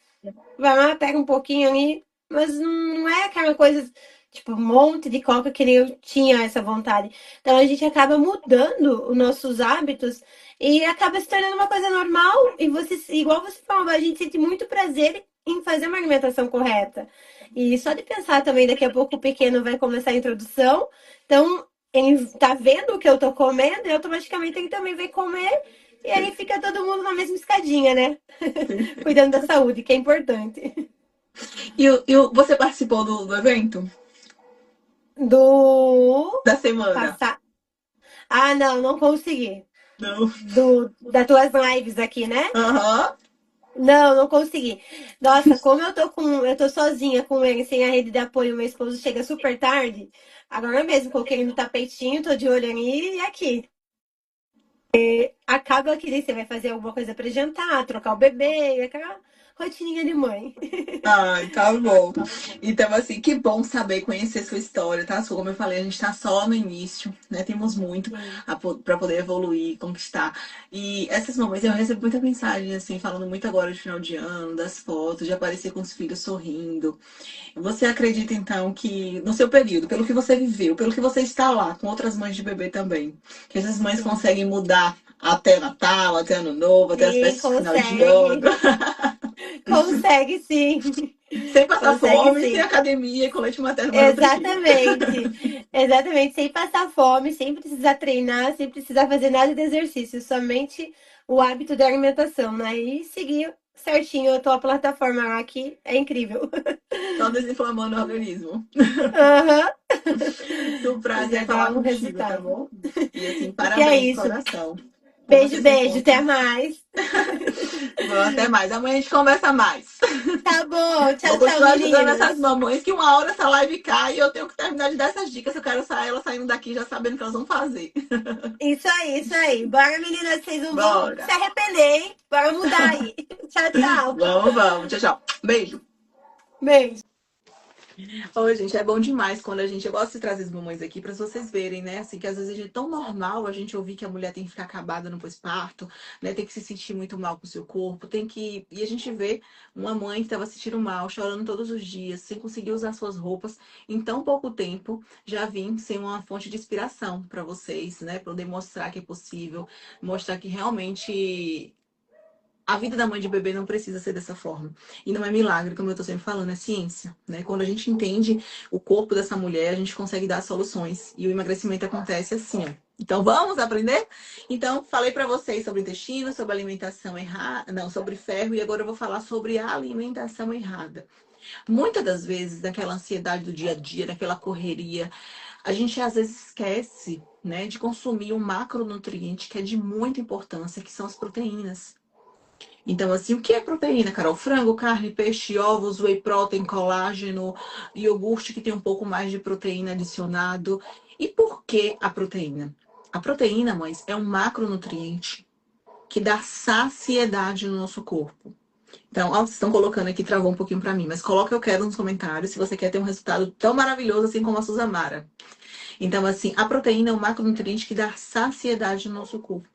Vai lá, pega um pouquinho ali, mas não é aquela coisa, tipo, um monte de coca que nem eu tinha essa vontade. Então a gente acaba mudando os nossos hábitos e acaba se tornando uma coisa normal. E você, igual você falou, a gente sente muito prazer em fazer uma alimentação correta. E só de pensar também, daqui a pouco o pequeno vai começar a introdução, então ele tá vendo o que eu tô comendo e automaticamente ele também vai comer. E aí fica todo mundo na mesma escadinha, né? Cuidando da saúde, que é importante. Você participou do evento Do da semana? passar. Ah, não, não consegui. Não. Das tuas lives aqui, né? Aham. Não, não consegui. Nossa, como eu tô sozinha com ele, sem a rede de apoio, meu esposo chega super tarde. Agora mesmo, coloquei ele no tapetinho, tô de olho ali e aqui. Acaba que daí você vai fazer alguma coisa pra jantar, trocar o bebê, aquela rotininha de mãe. Ai, tá bom. Então, assim, que bom saber conhecer sua história, tá? Como eu falei, a gente tá só no início, né? Temos muito Sim, para poder evoluir, conquistar. E essas momentos eu recebo muita mensagem, assim, falando muito agora de final de ano, das fotos, de aparecer com os filhos sorrindo. Você acredita, então, que no seu período, pelo que você viveu, pelo que você está lá, com outras mães de bebê também, que essas mães sim. conseguem mudar até Natal, até Ano Novo, até as Sim, festas de final de ano? consegue. Consegue sim. Sem passar Consegue fome, sem sim. academia e com leite materno mais nutritivo. Exatamente. Exatamente. Sem passar fome, sem precisar treinar, sem precisar fazer nada de exercício. Somente o hábito da alimentação, né? E seguir certinho a tua plataforma lá que é incrível. Só desinflamando o organismo. Aham. Do E prazer já é falar dá um contigo, tá resultado. bom? E assim, E que é parabéns de isso. coração por Beijo, você se beijo. Até encontrar. mais. Bom, até mais. Amanhã a gente conversa mais. Tá bom. Vou Tchau, tchau, continuar ajudando essas meninas. mamães que uma hora essa live cai e eu tenho que terminar de dar essas dicas. Eu quero sair elas saindo daqui já sabendo o que elas vão fazer. Isso aí, isso aí. Bora, meninas, vocês não vão se Bora. arrepender, hein? Bora mudar aí. Tchau, tchau. Vamos, vamos. Tchau, tchau. Beijo. Beijo. Oi, gente, é bom demais quando a gente. Eu gosto de trazer as mamães aqui para vocês verem, né? Assim, que às vezes é tão normal a gente ouvir que a mulher tem que ficar acabada no pós-parto, né? Tem que se sentir muito mal com o seu corpo, tem que. E a gente vê uma mãe que estava se sentindo mal, chorando todos os dias, sem conseguir usar suas roupas, em tão pouco tempo, já vim ser uma fonte de inspiração para vocês, né? Para poder mostrar que é possível, mostrar que realmente a vida da mãe de bebê não precisa ser dessa forma. E não é milagre, como eu tô sempre falando, é ciência, né? Quando a gente entende o corpo dessa mulher, a gente consegue dar soluções. E o emagrecimento acontece assim, ó. Então vamos aprender? Então, falei para vocês sobre intestino, sobre alimentação errada, não, sobre ferro, e agora eu vou falar sobre a alimentação errada. Muitas das vezes, naquela ansiedade do dia a dia, naquela correria, a gente às vezes esquece, né, de consumir um macronutriente que é de muita importância, que são as proteínas. Então, assim, o que é proteína, Carol? Frango, carne, peixe, ovos, whey protein, colágeno, iogurte que tem um pouco mais de proteína adicionado. E por que a proteína? A proteína, mães, é um macronutriente que dá saciedade no nosso corpo. Então, ó, vocês estão colocando aqui, travou um pouquinho pra mim, mas coloca eu quero nos comentários se você quer ter um resultado tão maravilhoso assim como a Suzamara. Então, assim, a proteína é um macronutriente que dá saciedade no nosso corpo.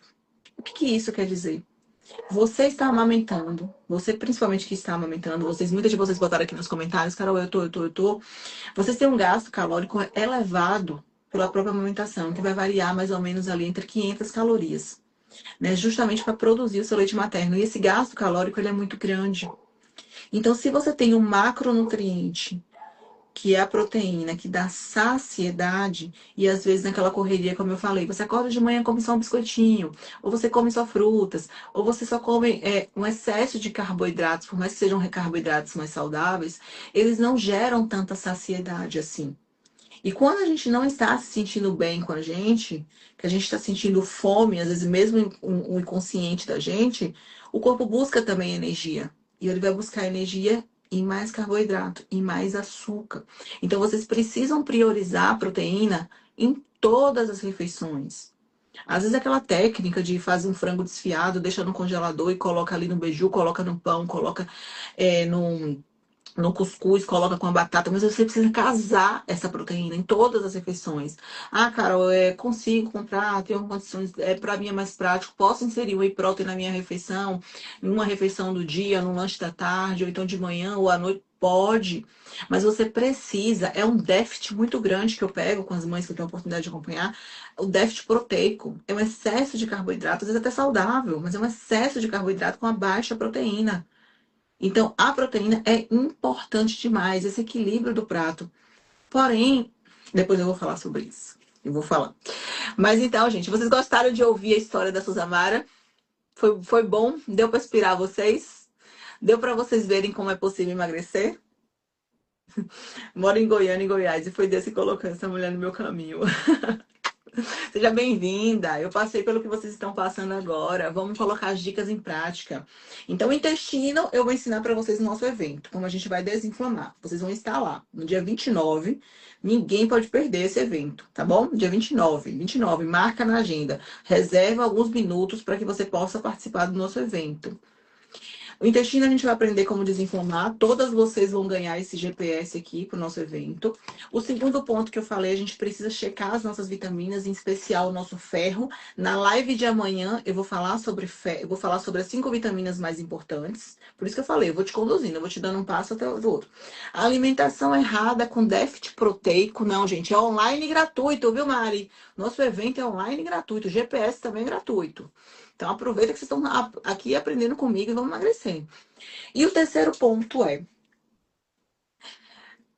O que que isso quer dizer? Você está amamentando, você principalmente que está amamentando, muitas de vocês botaram aqui nos comentários, Carol, eu tô. Vocês têm um gasto calórico elevado pela própria amamentação, que vai variar mais ou menos ali entre 500 calorias, né? Justamente para produzir o seu leite materno. E esse gasto calórico, ele é muito grande. Então, se você tem um macronutriente que é a proteína, que dá saciedade, e às vezes naquela correria, como eu falei, você acorda de manhã e come só um biscoitinho, ou você come só frutas, ou você só come um excesso de carboidratos, por mais que sejam carboidratos mais saudáveis, eles não geram tanta saciedade assim. E quando a gente não está se sentindo bem com a gente, que a gente está sentindo fome, às vezes mesmo o inconsciente da gente, o corpo busca também energia. E ele vai buscar energia em mais carboidrato, em mais açúcar. Então vocês precisam priorizar a proteína em todas as refeições. Às vezes aquela técnica de fazer um frango desfiado, deixa no congelador e coloca ali no beiju, coloca no pão, coloca no cuscuz, coloca com a batata, mas você precisa casar essa proteína em todas as refeições. Ah, Carol, consigo comprar, tenho condições, para mim é mais prático, posso inserir o whey protein na minha refeição, numa refeição do dia, no lanche da tarde, ou então de manhã ou à noite. Pode, mas você precisa, é um déficit muito grande que eu pego com as mães que eu tenho a oportunidade de acompanhar, o déficit proteico, é um excesso de carboidrato, às vezes até saudável, mas é um excesso de carboidrato com a baixa proteína. Então, a proteína é importante demais, esse equilíbrio do prato. Porém, depois eu vou falar sobre isso. Eu vou falar. Mas então, gente, vocês gostaram de ouvir a história da Suzamara? Foi bom? Deu para inspirar vocês? Deu para vocês verem como é possível emagrecer? Moro em Goiânia, em Goiás, e foi Deus que colocou essa mulher no meu caminho. Seja bem-vinda. Eu passei pelo que vocês estão passando agora. Vamos colocar as dicas em prática. Então, o intestino, eu vou ensinar para vocês no nosso evento, como a gente vai desinflamar. Vocês vão estar lá no dia 29. Ninguém pode perder esse evento, tá bom? Dia 29, marca na agenda. Reserva alguns minutos para que você possa participar do nosso evento. O intestino a gente vai aprender como desinflamar. Todas vocês vão ganhar esse GPS aqui para o nosso evento. O segundo ponto que eu falei, a gente precisa checar as nossas vitaminas, em especial o nosso ferro. Na live de amanhã eu vou falar sobre ferro, eu vou falar sobre as 5 vitaminas mais importantes. Por isso que eu falei, eu vou te conduzindo, eu vou te dando um passo até o outro. A alimentação errada com déficit proteico, não, gente, é online gratuito, viu, Mari? Nosso evento é online gratuito, o GPS também é gratuito. Então, aproveita que vocês estão aqui aprendendo comigo e vão emagrecer. E o terceiro ponto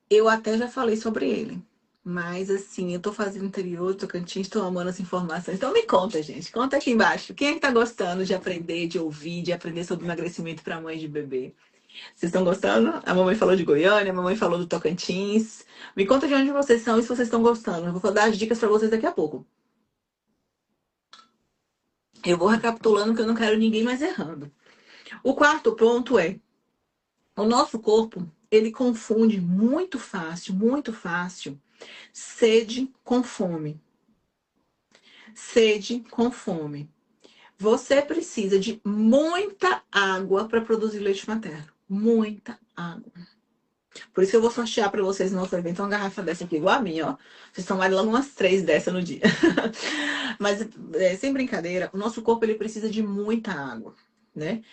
eu até já falei sobre ele, mas assim, eu tô fazendo interior, Tocantins, tô amando essa informação. Então, me conta, gente, conta aqui embaixo. Quem é que tá gostando de aprender, de ouvir, de aprender sobre emagrecimento para mães de bebê? Vocês estão gostando? A mamãe falou de Goiânia, a mamãe falou do Tocantins. Me conta de onde vocês são e se vocês estão gostando. Eu vou dar as dicas para vocês daqui a pouco. Eu vou recapitulando porque eu não quero ninguém mais errando. O quarto ponto o nosso corpo, ele confunde muito fácil, sede com fome. Sede com fome. Você precisa de muita água para produzir leite materno. Muita água. Por isso eu vou sortear para vocês no nosso evento uma garrafa dessa aqui, igual a minha, ó. Vocês tomarem logo umas 3 dessa no dia. Mas, sem brincadeira, o nosso corpo ele precisa de muita água, né?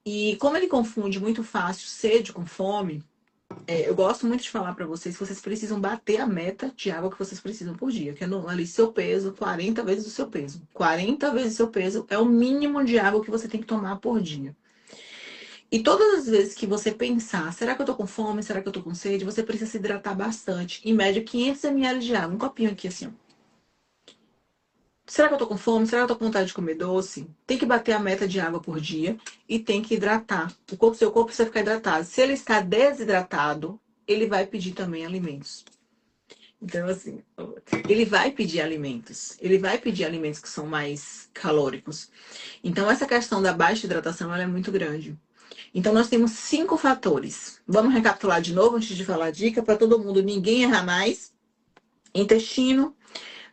E como ele confunde muito fácil sede com fome, eu gosto muito de falar para vocês que vocês precisam bater a meta de água que vocês precisam por dia, que é ali seu peso, 40 vezes o seu peso. 40 vezes o seu peso é o mínimo de água que você tem que tomar por dia. E todas as vezes que você pensar, será que eu tô com fome? Será que eu tô com sede? Você precisa se hidratar bastante. Em média, 500 ml de água. Um copinho aqui assim, ó. Será que eu tô com fome? Será que eu tô com vontade de comer doce? Tem que bater a meta de água por dia e tem que hidratar. Seu corpo precisa ficar hidratado. Se ele está desidratado, ele vai pedir também alimentos. Então, assim, ele vai pedir alimentos. Ele vai pedir alimentos que são mais calóricos. Então, essa questão da baixa hidratação, ela é muito grande. Então, nós temos 5 fatores. Vamos recapitular de novo antes de falar a dica para todo mundo, ninguém errar mais. Intestino,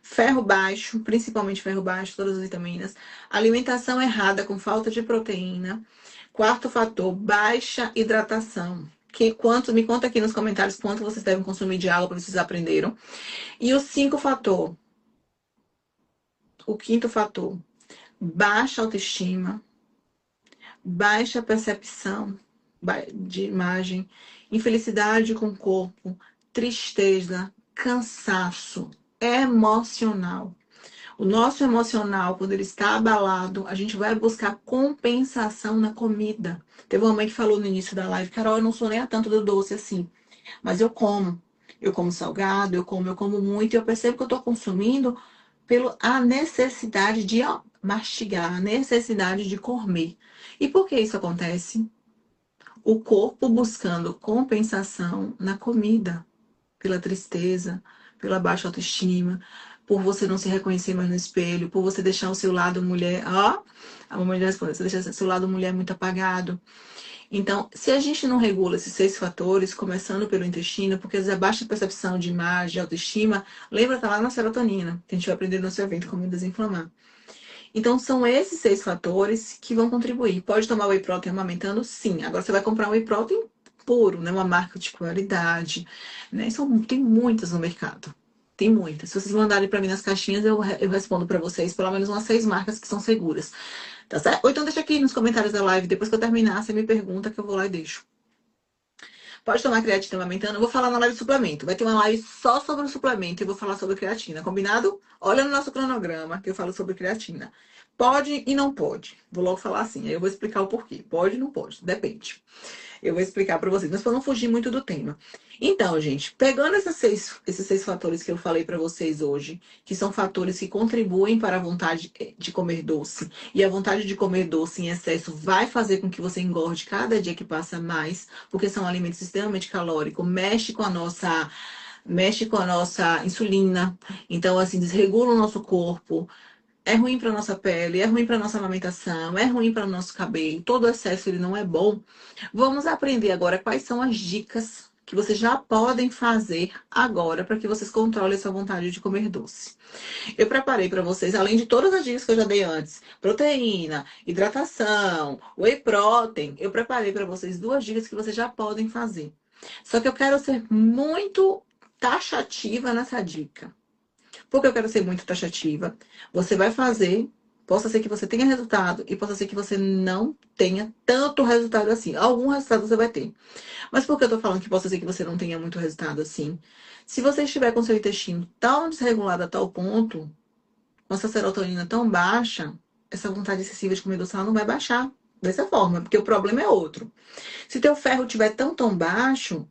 ferro baixo, principalmente ferro baixo, todas as vitaminas. Alimentação errada com falta de proteína. Quarto fator, baixa hidratação. Me conta aqui nos comentários quanto vocês devem consumir de água para vocês aprenderam. E o quinto fator, baixa autoestima, baixa percepção de imagem, infelicidade com o corpo, tristeza, cansaço emocional. O nosso emocional, quando ele está abalado, a gente vai buscar compensação na comida. Teve uma mãe que falou no início da live, Carol, eu não sou nem a tanto do doce assim, mas eu como. Eu como salgado, eu como muito, e eu percebo que eu estou consumindo a necessidade de mastigar, a necessidade de comer. E por que isso acontece? O corpo buscando compensação na comida, pela tristeza, pela baixa autoestima, por você não se reconhecer mais no espelho, por você deixar o seu lado mulher, a mamãe já responde, você deixa o seu lado mulher muito apagado. Então, se a gente não regula esses 6 fatores, começando pelo intestino, porque a baixa percepção de imagem, autoestima, lembra, tá lá na serotonina, que a gente vai aprender no nosso evento como desinflamar. Então, são esses 6 fatores que vão contribuir. Pode tomar whey protein amamentando? Sim. Agora, você vai comprar um whey protein puro, né? Uma marca de qualidade, né? Tem muitas no mercado. Tem muitas. Se vocês mandarem para mim nas caixinhas, eu respondo para vocês pelo menos umas 6 marcas que são seguras. Tá certo? Ou então deixa aqui nos comentários da live. Depois que eu terminar, você me pergunta que eu vou lá e deixo. Pode tomar creatina amamentando. Eu vou falar na live de suplemento. Vai ter uma live só sobre o suplemento e eu vou falar sobre creatina. Combinado? Olha no nosso cronograma que eu falo sobre creatina. Pode e não pode. Vou logo falar assim. Aí eu vou explicar o porquê. Pode e não pode. Depende. Eu vou explicar para vocês, mas para não fugir muito do tema. Então, gente, pegando esses seis fatores que eu falei para vocês hoje, que são fatores que contribuem para a vontade de comer doce, e a vontade de comer doce em excesso vai fazer com que você engorde cada dia que passa mais, porque são alimentos extremamente calóricos, mexe com a nossa insulina, então assim desregula o nosso corpo. É ruim para nossa pele, é ruim para nossa amamentação, é ruim para o nosso cabelo. Todo excesso ele não é bom. Vamos aprender agora quais são as dicas que vocês já podem fazer agora para que vocês controlem essa vontade de comer doce. Eu preparei para vocês, além de todas as dicas que eu já dei antes, proteína, hidratação, whey protein, eu preparei para vocês 2 dicas que vocês já podem fazer. Só que eu quero ser muito taxativa nessa dica. Porque eu quero ser muito taxativa. Você vai fazer, possa ser que você tenha resultado e possa ser que você não tenha tanto resultado assim. Algum resultado você vai ter. Mas por que eu tô falando que possa ser que você não tenha muito resultado assim? Se você estiver com seu intestino tão desregulado a tal ponto, com essa serotonina tão baixa, essa vontade excessiva de comer doce ela não vai baixar dessa forma, porque o problema é outro. Se teu ferro estiver tão baixo,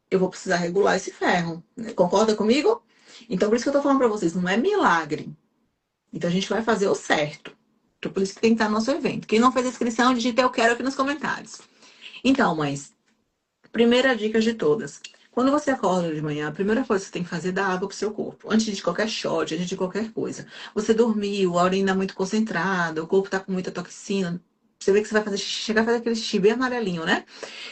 eu vou precisar regular esse ferro. Concorda comigo? Então, por isso que eu tô falando pra vocês, não é milagre. Então, a gente vai fazer o certo. Então, por isso que tem que estar no nosso evento. Quem não fez a inscrição, digita eu quero aqui nos comentários. Então, mães, primeira dica de todas. Quando você acorda de manhã, a primeira coisa que você tem que fazer é dar água pro seu corpo. Antes de qualquer shot, antes de qualquer coisa. Você dormiu, a urina muito concentrada, o corpo tá com muita toxina. Você vê que você vai fazer xixi, chegar a fazer aquele xixi bem amarelinho, né?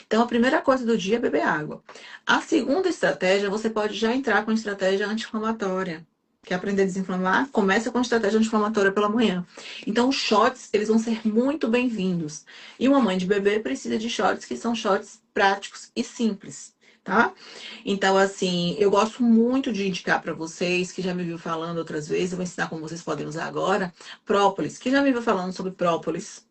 Então, a primeira coisa do dia é beber água. A segunda estratégia, você pode já entrar com estratégia anti-inflamatória. Quer aprender a desinflamar? Começa com estratégia anti-inflamatória pela manhã. Então, os shots, eles vão ser muito bem-vindos. E uma mãe de bebê precisa de shots que são shots práticos e simples, tá? Então, assim, eu gosto muito de indicar para vocês, que já me viu falando outras vezes, eu vou ensinar como vocês podem usar agora, própolis. Quem já me viu falando sobre própolis?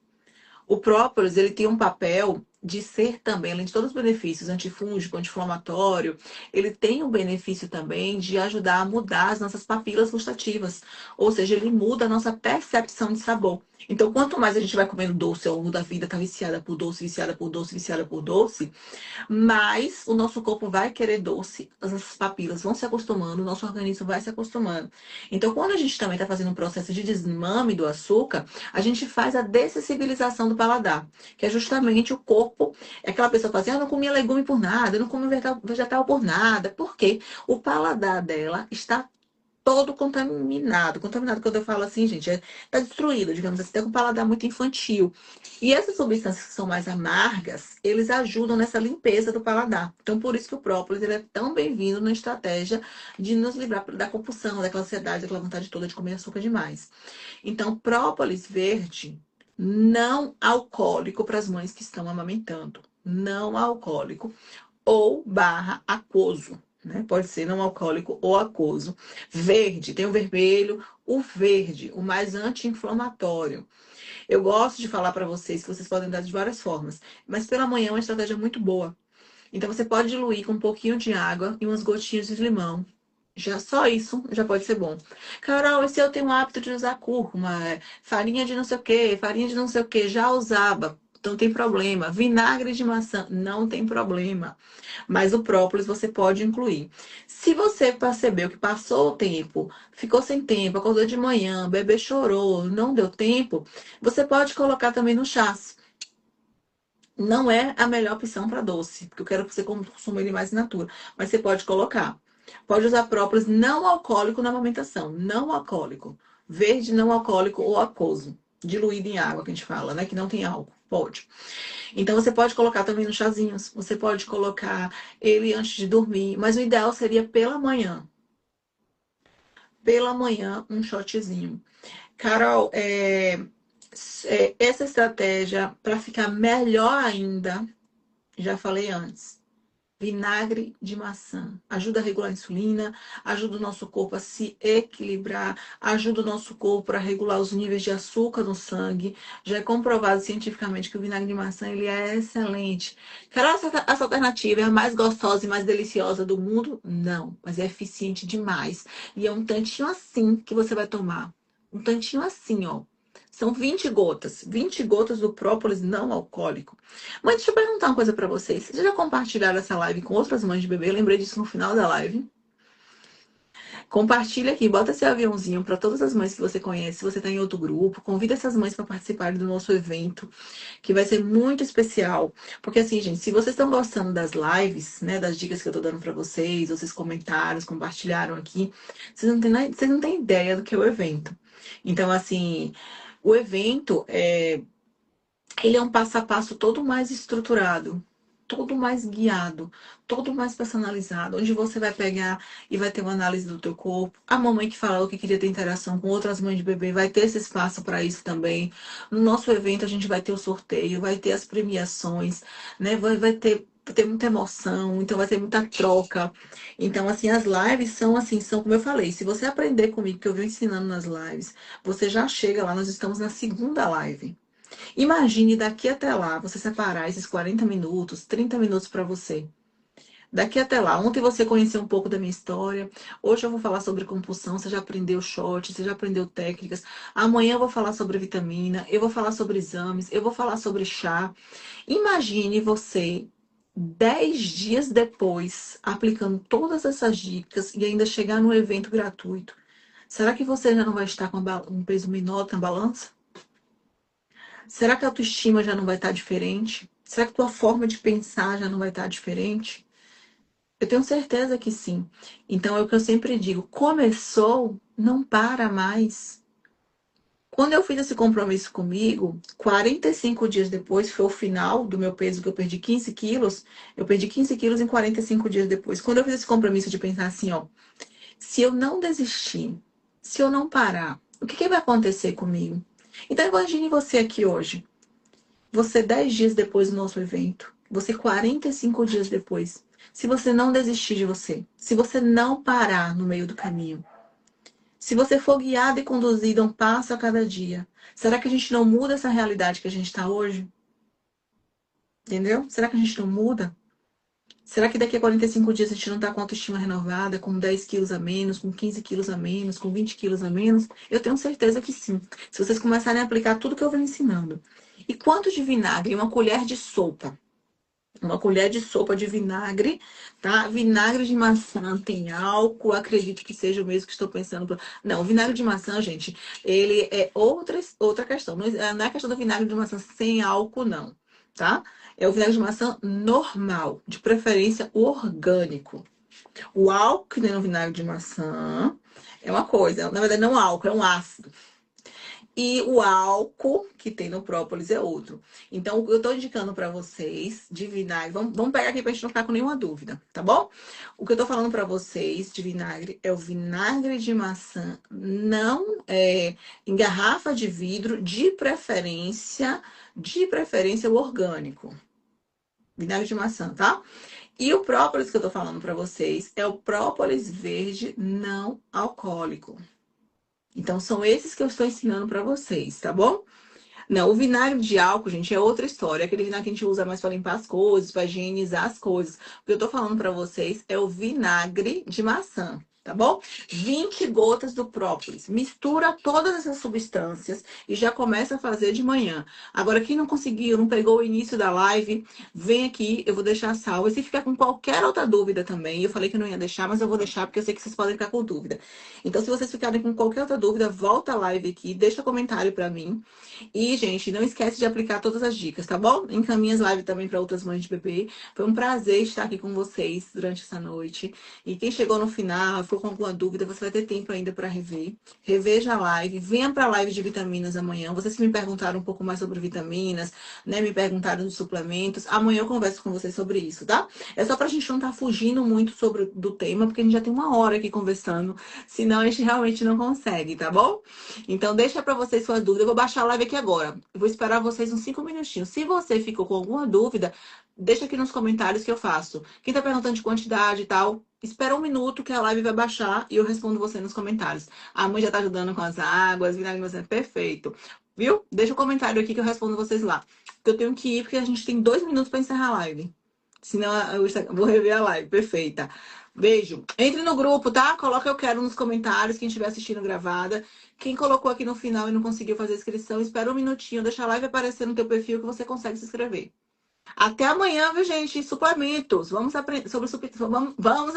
O própolis, ele tem um papel de ser também, além de todos os benefícios, antifúngico, anti-inflamatório, ele tem um benefício também de ajudar a mudar as nossas papilas gustativas. Ou seja, ele muda a nossa percepção de sabor. Então, quanto mais a gente vai comendo doce ao longo da vida, tá viciada por doce, viciada por doce, viciada por doce, mais o nosso corpo vai querer doce, as papilas vão se acostumando, o nosso organismo vai se acostumando. Então, quando a gente também está fazendo um processo de desmame do açúcar, a gente faz a dessensibilização do paladar, que é justamente o corpo, é aquela pessoa que fala assim, eu não comia legume por nada, eu não comia vegetal por nada, porque o paladar dela está todo contaminado. Contaminado, quando eu falo assim, gente, tá destruído, digamos assim, tá com um paladar muito infantil. E essas substâncias que são mais amargas, eles ajudam nessa limpeza do paladar. Então, por isso que o própolis ele é tão bem-vindo na estratégia de nos livrar da compulsão, daquela ansiedade, daquela vontade toda de comer açúcar demais. Então, própolis verde não alcoólico para as mães que estão amamentando. Não alcoólico ou barra aquoso, né? Pode ser não alcoólico ou aquoso. Verde, tem o vermelho, o verde, o mais anti-inflamatório. Eu gosto de falar para vocês que vocês podem dar de várias formas, mas pela manhã é uma estratégia muito boa. Então você pode diluir com um pouquinho de água e umas gotinhas de limão. Já só isso já pode ser bom. Carol, e se eu tenho o hábito de usar cúrcuma, farinha de não sei o quê, farinha de não sei o quê, já usava, não tem problema. Vinagre de maçã, não tem problema. Mas o própolis você pode incluir. Se você percebeu que passou o tempo, ficou sem tempo, acordou de manhã, bebê chorou, não deu tempo, você pode colocar também no chá. Não é a melhor opção para doce, porque eu quero que você consuma ele mais in natura. Mas você pode colocar. Pode usar própolis não alcoólico na amamentação. Não alcoólico. Verde não alcoólico ou aquoso. Diluído em água, que a gente fala, né? Que não tem álcool. Pode. Então você pode colocar também nos chazinhos. Você pode colocar ele antes de dormir. Mas o ideal seria pela manhã. Pela manhã, um shotzinho. Carol, essa estratégia, para ficar melhor ainda, já falei antes. Vinagre de maçã. Ajuda a regular a insulina, ajuda o nosso corpo a se equilibrar, ajuda o nosso corpo a regular os níveis de açúcar no sangue. Já é comprovado cientificamente que o vinagre de maçã ele é excelente. Será essa alternativa é a mais gostosa e mais deliciosa do mundo? Não, mas é eficiente demais. E é um tantinho assim que você vai tomar. Um tantinho assim, ó. São 20 gotas do própolis não alcoólico. Mãe, deixa eu perguntar uma coisa pra vocês. Vocês já compartilharam essa live com outras mães de bebê? Eu lembrei disso no final da live. Compartilha aqui, bota esse aviãozinho para todas as mães que você conhece. Se você está em outro grupo, convida essas mães para participarem do nosso evento, que vai ser muito especial. Porque assim, gente, se vocês estão gostando das lives, né, das dicas que eu tô dando para vocês, vocês comentaram, compartilharam aqui, vocês não têm ideia do que é o evento. Então, assim, o evento ele é um passo a passo todo mais estruturado, todo mais guiado, todo mais personalizado, onde você vai pegar e vai ter uma análise do teu corpo. A mamãe que falou que queria ter interação com outras mães de bebê vai ter esse espaço para isso também. No nosso evento a gente vai ter o sorteio, vai ter as premiações, né? Vai ter muita emoção, então vai ter muita troca. Então, assim, as lives são assim, são como eu falei, se você aprender comigo, que eu venho ensinando nas lives, você já chega lá, nós estamos na segunda live. Imagine daqui até lá, você separar esses 40 minutos, 30 minutos para você. Daqui até lá, ontem você conheceu um pouco da minha história. Hoje eu vou falar sobre compulsão. Você já aprendeu shot, você já aprendeu técnicas. Amanhã eu vou falar sobre vitamina. Eu vou falar sobre exames. Eu vou falar sobre chá. Imagine você 10 dias depois aplicando todas essas dicas e ainda chegar no evento gratuito. Será que você já não vai estar com um peso menor na balança? Será que a autoestima já não vai estar diferente? Será que a tua forma de pensar já não vai estar diferente? Eu tenho certeza que sim. Então é o que eu sempre digo: começou, não para mais. Quando eu fiz esse compromisso comigo, 45 dias depois, foi o final do meu peso, que eu perdi 15 quilos. Eu perdi 15 quilos em 45 dias depois. Quando eu fiz esse compromisso de pensar assim, ó, se eu não desistir, se eu não parar, o que vai acontecer comigo? Então imagine você aqui hoje. Você 10 dias depois do nosso evento, você 45 dias depois, se você não desistir de você, se você não parar no meio do caminho, se você for guiado e conduzido um passo a cada dia, será que a gente não muda essa realidade que a gente está hoje? Entendeu? Será que a gente não muda? Será que daqui a 45 dias a gente não tá com a autoestima renovada, com 10 quilos a menos, com 15 quilos a menos, com 20 quilos a menos? Eu tenho certeza que sim. Se vocês começarem a aplicar tudo que eu venho ensinando. E quanto de vinagre? Uma colher de sopa. Uma colher de sopa de vinagre, tá? Vinagre de maçã tem álcool, acredito que seja o mesmo que estou pensando. Não, o vinagre de maçã, gente, ele é outra questão. Não é questão do vinagre de maçã sem álcool, não, tá? É o vinagre de maçã normal, de preferência orgânico. O álcool que tem no vinagre de maçã é uma coisa, na verdade não é álcool, é um ácido. E o álcool que tem no própolis é outro. Então, eu estou indicando para vocês de vinagre. Vamos pegar aqui para a gente não ficar com nenhuma dúvida, tá bom? O que eu estou falando para vocês de vinagre é o vinagre de maçã, não em garrafa de vidro, de preferência o orgânico. Vinagre de maçã, tá? E o própolis que eu estou falando para vocês é o própolis verde não alcoólico. Então, são esses que eu estou ensinando para vocês, tá bom? Não, o vinagre de álcool, gente, é outra história. Aquele vinagre que a gente usa mais para limpar as coisas, para higienizar as coisas. O que eu tô falando para vocês é o vinagre de maçã, tá bom? 20 gotas do própolis. Mistura todas essas substâncias e já começa a fazer de manhã. Agora, quem não conseguiu, não pegou o início da live, vem aqui, eu vou deixar salvo. E se ficar com qualquer outra dúvida também, eu falei que não ia deixar, mas eu vou deixar porque eu sei que vocês podem ficar com dúvida. Então, se vocês ficarem com qualquer outra dúvida, volta a live aqui, deixa comentário para mim. E, gente, não esquece de aplicar todas as dicas, tá bom? Encaminha as lives também para outras mães de bebê. Foi um prazer estar aqui com vocês durante essa noite. E quem chegou no final, ficou com alguma dúvida, você vai ter tempo ainda para rever. Reveja a live. Venha para a live de vitaminas amanhã. Vocês que me perguntaram um pouco mais sobre vitaminas, né? Me perguntaram dos suplementos. Amanhã eu converso com vocês sobre isso, tá? É só pra gente não estar fugindo muito do tema, porque a gente já tem 1 hora aqui conversando. Senão a gente realmente não consegue, tá bom? Então, deixa para vocês suas dúvidas. Eu vou baixar a live aqui agora. Eu vou esperar vocês uns 5 minutinhos. Se você ficou com alguma dúvida, deixa aqui nos comentários que eu faço. Quem tá perguntando de quantidade e tal, espera 1 minuto que a live vai baixar e eu respondo você nos comentários. A mãe já tá ajudando com as águas, vinagre é perfeito. Viu? Deixa um comentário aqui que eu respondo vocês lá. Porque eu tenho que ir, porque a gente tem 2 minutos para encerrar a live. Senão eu vou rever a live. Perfeita. Beijo. Entre no grupo, tá? Coloca eu quero nos comentários, quem estiver assistindo gravada. Quem colocou aqui no final e não conseguiu fazer a inscrição, espera 1 minutinho, deixa a live aparecer no teu perfil que você consegue se inscrever. Até amanhã, viu, gente? Suplementos. Vamos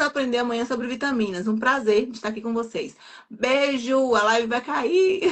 aprender amanhã sobre vitaminas. Um prazer de estar aqui com vocês. Beijo, a live vai cair.